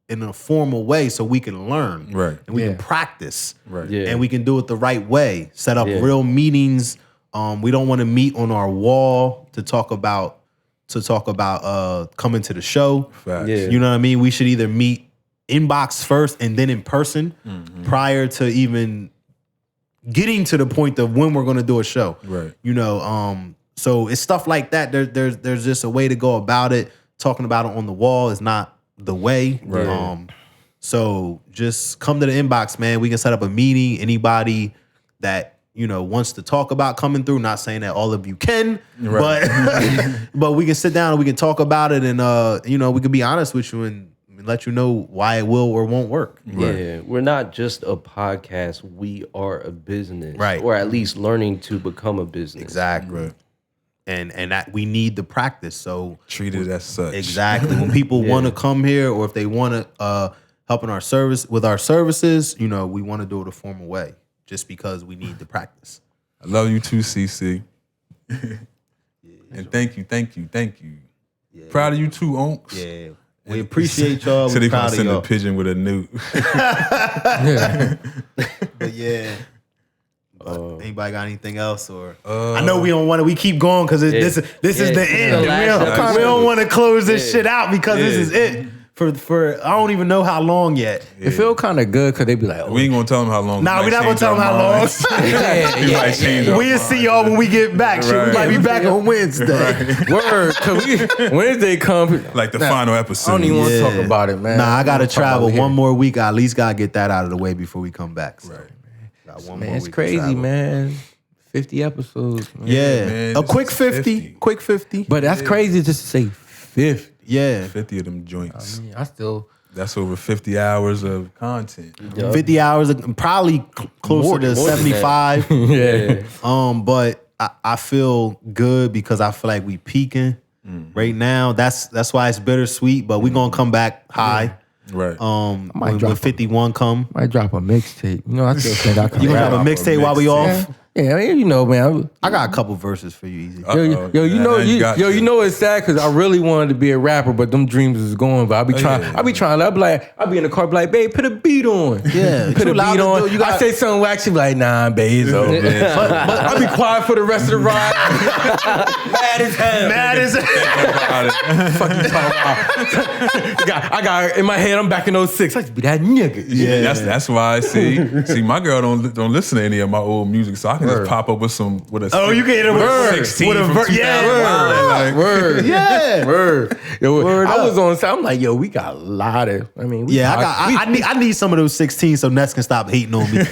D: in a formal way so we can learn.
B: Right.
D: And we can practice.
B: Right.
E: Yeah.
D: And we can do it the right way. Set up real meetings. We don't want to meet on our wall to talk about coming to the show.
B: Facts.
E: Yeah.
D: You know what I mean? We should either meet inbox first and then in person prior to even getting to the point of when we're going to do a show.
B: Right.
D: So it's stuff like that. There's just a way to go about it. talking about it on the wall is not the way.
B: Right.
D: So just come to the inbox, man. We can set up a meeting. Anybody that wants to talk about coming through. Not saying that all of you can, but we can sit down and we can talk about it, and we can be honest with you and let you know why it will or won't work.
E: Yeah, we're not just a podcast. We are a business,
D: right?
E: Or at least learning to become a business.
D: Exactly.
B: Right.
D: And that we need the practice. So
B: treat it as such.
D: Exactly. When people want to come here, or if they want to help in our service with our services, we want to do it a formal way, just because we need the practice.
B: I love you too, CC. And thank you. Yeah. Proud of you too, Onks.
D: Yeah. We appreciate y'all.
B: So they
D: proud
B: gonna
D: of
B: send
D: y'all.
B: a pigeon with a newt.
D: But yeah. Anybody got anything else? Or I know we don't want to. We keep going because this is the end. We don't want to close this shit out because this is it. For I don't even know how long yet.
A: It feel kind of good because they be like,
B: we ain't gonna tell them how long.
D: Nah, we're not gonna tell them how long. We'll see y'all when we get back. Shit, we might be back on Wednesday.
A: Word, because Wednesday come
B: like the final episode.
A: I don't even want to talk about it, man.
D: Nah, I gotta travel one more week. I at least gotta get that out of the way before we come back. So. Right.
A: Man, it's crazy, man. 50 episodes. Man.
D: Yeah,
B: man,
D: a quick 50. Quick 50.
A: But that's crazy just to say 50.
D: Yeah.
B: 50 of them joints.
A: I mean, I still...
B: That's over 50 hours of content.
D: 50 hours, probably closer to 75.
A: Yeah.
D: But I feel good because I feel like we peaking right now. That's why it's bittersweet, but we gonna come back high.
B: Right.
D: When 51 come.
A: Might drop a mixtape. I still think I can.
D: You gonna drop a mixtape while we off?
A: Yeah, man.
D: I got a couple verses for you, easy.
A: You know it's sad because I really wanted to be a rapper, but them dreams is going. But I be trying. I be in the car, be like, babe, put a beat on.
D: Yeah,
A: put a beat on. I say something wax, she be like, nah, babe, it's over. but I be quiet for the rest of the ride. Mad as hell. Fuck you talking about? I got in my head. I'm back in 06. I used to be that nigga.
B: Yeah, that's why I see. My girl don't listen to any of my old music, so I can just pop up with some
D: you can hit it with
B: 16
D: with a
B: from 2009.
A: Word.
D: Yeah.
A: Word.
D: Word
A: I
D: up.
A: was on set. I'm like, we got a lot of. I mean,
D: I need some of those 16 so Ness can stop hating on me.
A: Yo,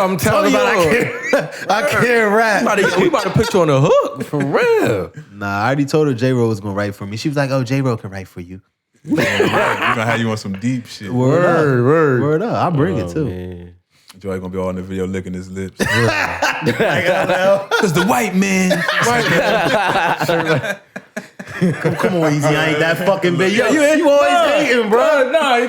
A: I'm telling you,
D: I can't rap.
A: We about to put you on the hook for real.
D: Nah, I already told her J-Ro was gonna write for me. She was like, "Oh, J-Ro can write for you."
B: We're gonna have you on some deep shit.
D: Word up. I'll bring it too.
E: Man.
B: Joey gonna be all in the video licking his lips.
D: Cause
B: the white man.
D: Come on, Easy. I ain't that fucking big. You always hating, bro.
A: Nah,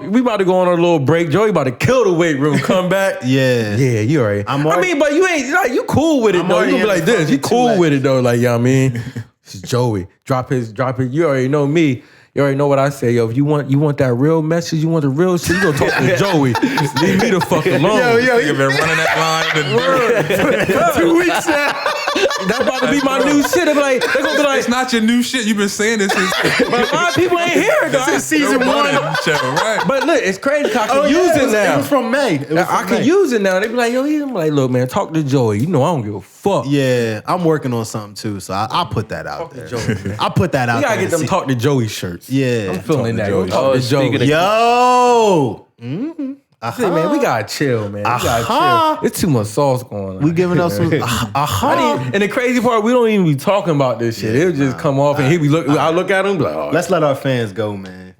A: we about to go on a little break. Joey about to kill the weight room. Come back.
D: Yeah,
A: you already. But you ain't like you cool with it though. You gonna be like this. You cool with it though. Like, I mean, this is Joey. Drop his. You already know me. You already know what I say, yo. If you want that real message, you want the real shit, you gonna talk to Joey. Leave me the fuck alone.
B: You've been running that line
D: for 2 weeks now.
A: That's about to be my new shit. They're gonna be like,
B: it's not your new shit. You've been saying this since.
A: But a lot of people ain't hear it though.
D: Since season 1.
B: Right.
A: But look, it's crazy. I can use it now.
D: It was from May.
A: I can use it now. They be like, I'm like, look, man, talk to Joey. I don't give a fuck.
D: Yeah, I'm working on something too, so I'll put that out there. I'll put that out there.
A: You gotta get them talk to Joey shirts.
D: Yeah.
A: I'm feeling that.
E: Talk to Joey.
D: Yo.
A: Say, man, we gotta chill, man. We gotta chill. It's too much sauce going on.
D: We giving up some.
A: And the crazy part, we don't even be talking about this shit. It'll just come off, and I look at him, and be like, oh,
D: let's let our fans go, man.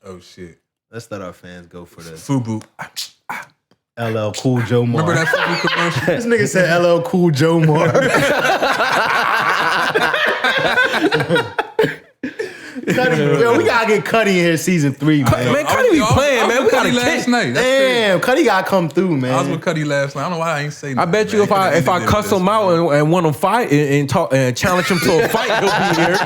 B: Oh shit.
D: Let's let our fans go for the
B: FUBU.
D: LL Cool Joe Mar.
B: Remember that FUBU commercial?
D: This nigga said LL Cool Joe Mar. Yo, we gotta get Cuddy in here season 3, man.
A: Man, Cuddy be playing, man. We gotta
B: last night.
D: Damn, Cuddy gotta come through, man.
B: I was with Cuddy last night. I don't know why I ain't saying
A: I bet you if I cuss him out and want him fight and talk and challenge him to a fight, he'll be here.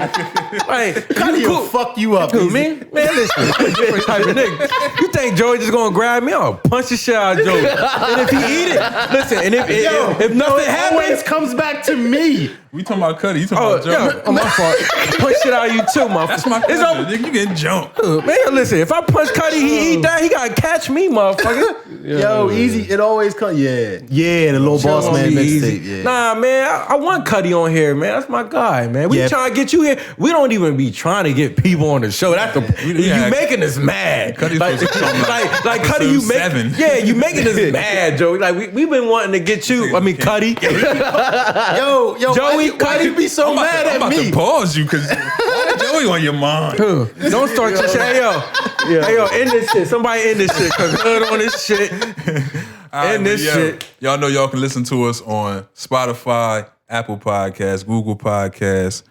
A: Like,
D: Cuddy will fuck you up,
A: man. Listen, different type of nigga. You think Joey just gonna grab me? I'll punch the shit out of Joey. And if he eat it, listen. And if nothing happens,
D: always comes back to me.
B: We talking about Cuddy. You talking about Joey?
A: My fault. Punch shit out of you too, motherfucker.
B: That's my cousin. You getting jumped.
A: Man, listen. If I punch Cuddy, he eat that. He gotta catch me, motherfucker.
D: Yo, Easy, it always comes. Yeah, the little boss man mixtape. Yeah.
A: Nah, man, I want Cuddy on here, man. That's my guy, man. We trying to get you here. We don't even be trying to get people on the show. That's you making us mad.
B: Cuddy's
A: like Cuddy, you making us mad, Joey. Like we've been wanting to get you. I mean, Cuddy.
D: Yo,
A: Joey,
D: Cuddy be so mad at me.
B: I'm about to pause you because Joey on your mind.
A: Don't start your shit. Hey, yo, end this shit. Somebody end this shit. Cause good on this shit. End this shit.
B: Y'all know y'all can listen to us on Spotify, Apple Podcasts, Google Podcasts,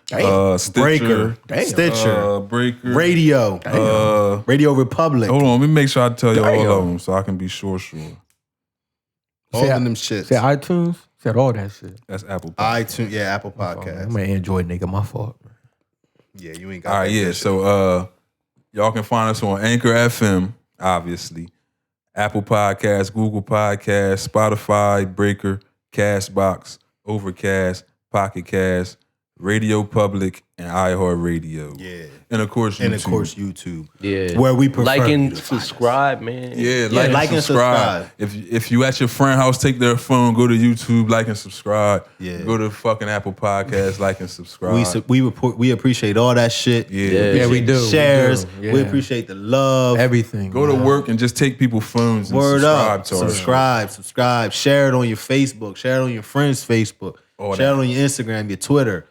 B: Stitcher, Breaker,
D: Radio Republic.
B: Hold on, let me make sure I tell you all of them so I can be sure.
D: All of them shits.
A: Said iTunes. Said all that shit.
B: That's Apple Podcasts.
D: iTunes, Apple Podcasts.
A: I'm an Android nigga. My fault.
D: Yeah, you ain't got.
B: All right, yeah. So y'all can find us on Anchor FM, obviously, Apple Podcasts, Google Podcasts, Spotify, Breaker, Castbox, Overcast, Pocket Cast, Radio Public, and iHeartRadio.
D: Yeah.
B: And of course
D: YouTube.
E: Yeah.
D: Where we prefer.
E: Like and subscribe, man.
B: Yeah,
D: like and subscribe.
B: If you at your friend house, take their phone, go to YouTube, like and subscribe.
D: Yeah.
B: Go to fucking Apple Podcasts, like and subscribe.
D: We appreciate all that shit.
B: Yeah,
A: we do.
D: Shares.
A: We do.
D: We appreciate the love.
A: Everything.
B: Go to work and just take people's phones and
D: Word up.
B: subscribe.
D: Subscribe. Share it on your Facebook. Share it on your friend's Facebook. Share it on your Instagram, your Twitter.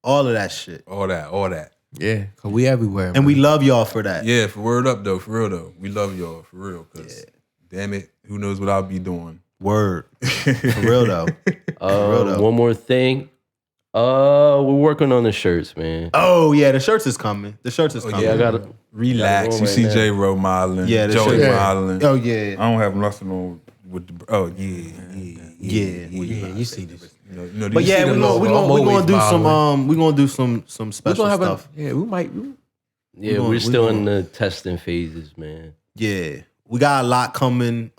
D: All of that shit.
B: All that.
A: Yeah, cause we everywhere,
D: And
A: man.
D: we love y'all for that.
B: Yeah, for word up though, for real though. We love y'all, for real. Cause damn it, who knows what I'll be doing.
D: Word. For real though.
E: One more thing. We're working on the shirts, man.
D: Oh yeah, the shirts is coming.
E: Yeah, I gotta
B: Relax. You see J Ro modeling.
D: Yeah, the
B: Joey
D: shit.
B: modeling.
D: Oh yeah.
B: I don't have nothing on with the
A: you see this.
D: But yeah, we're gonna do some special stuff.
A: We might.
E: we're still in the testing phases, man.
D: Yeah, we got a lot coming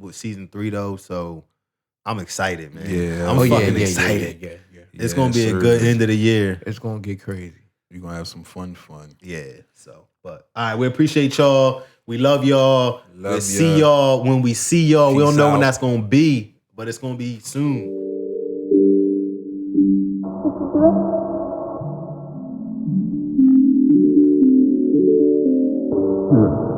D: with season 3 though, so I'm excited, man.
B: Yeah.
D: I'm fucking excited.
A: Yeah.
D: It's gonna be a good end of the year.
A: It's gonna get crazy.
B: We're gonna have some fun.
D: Yeah. So, but all right, we appreciate y'all. We love y'all. We'll see y'all when we see y'all. We don't know when that's gonna be, but it's gonna be soon.
G: Hmm.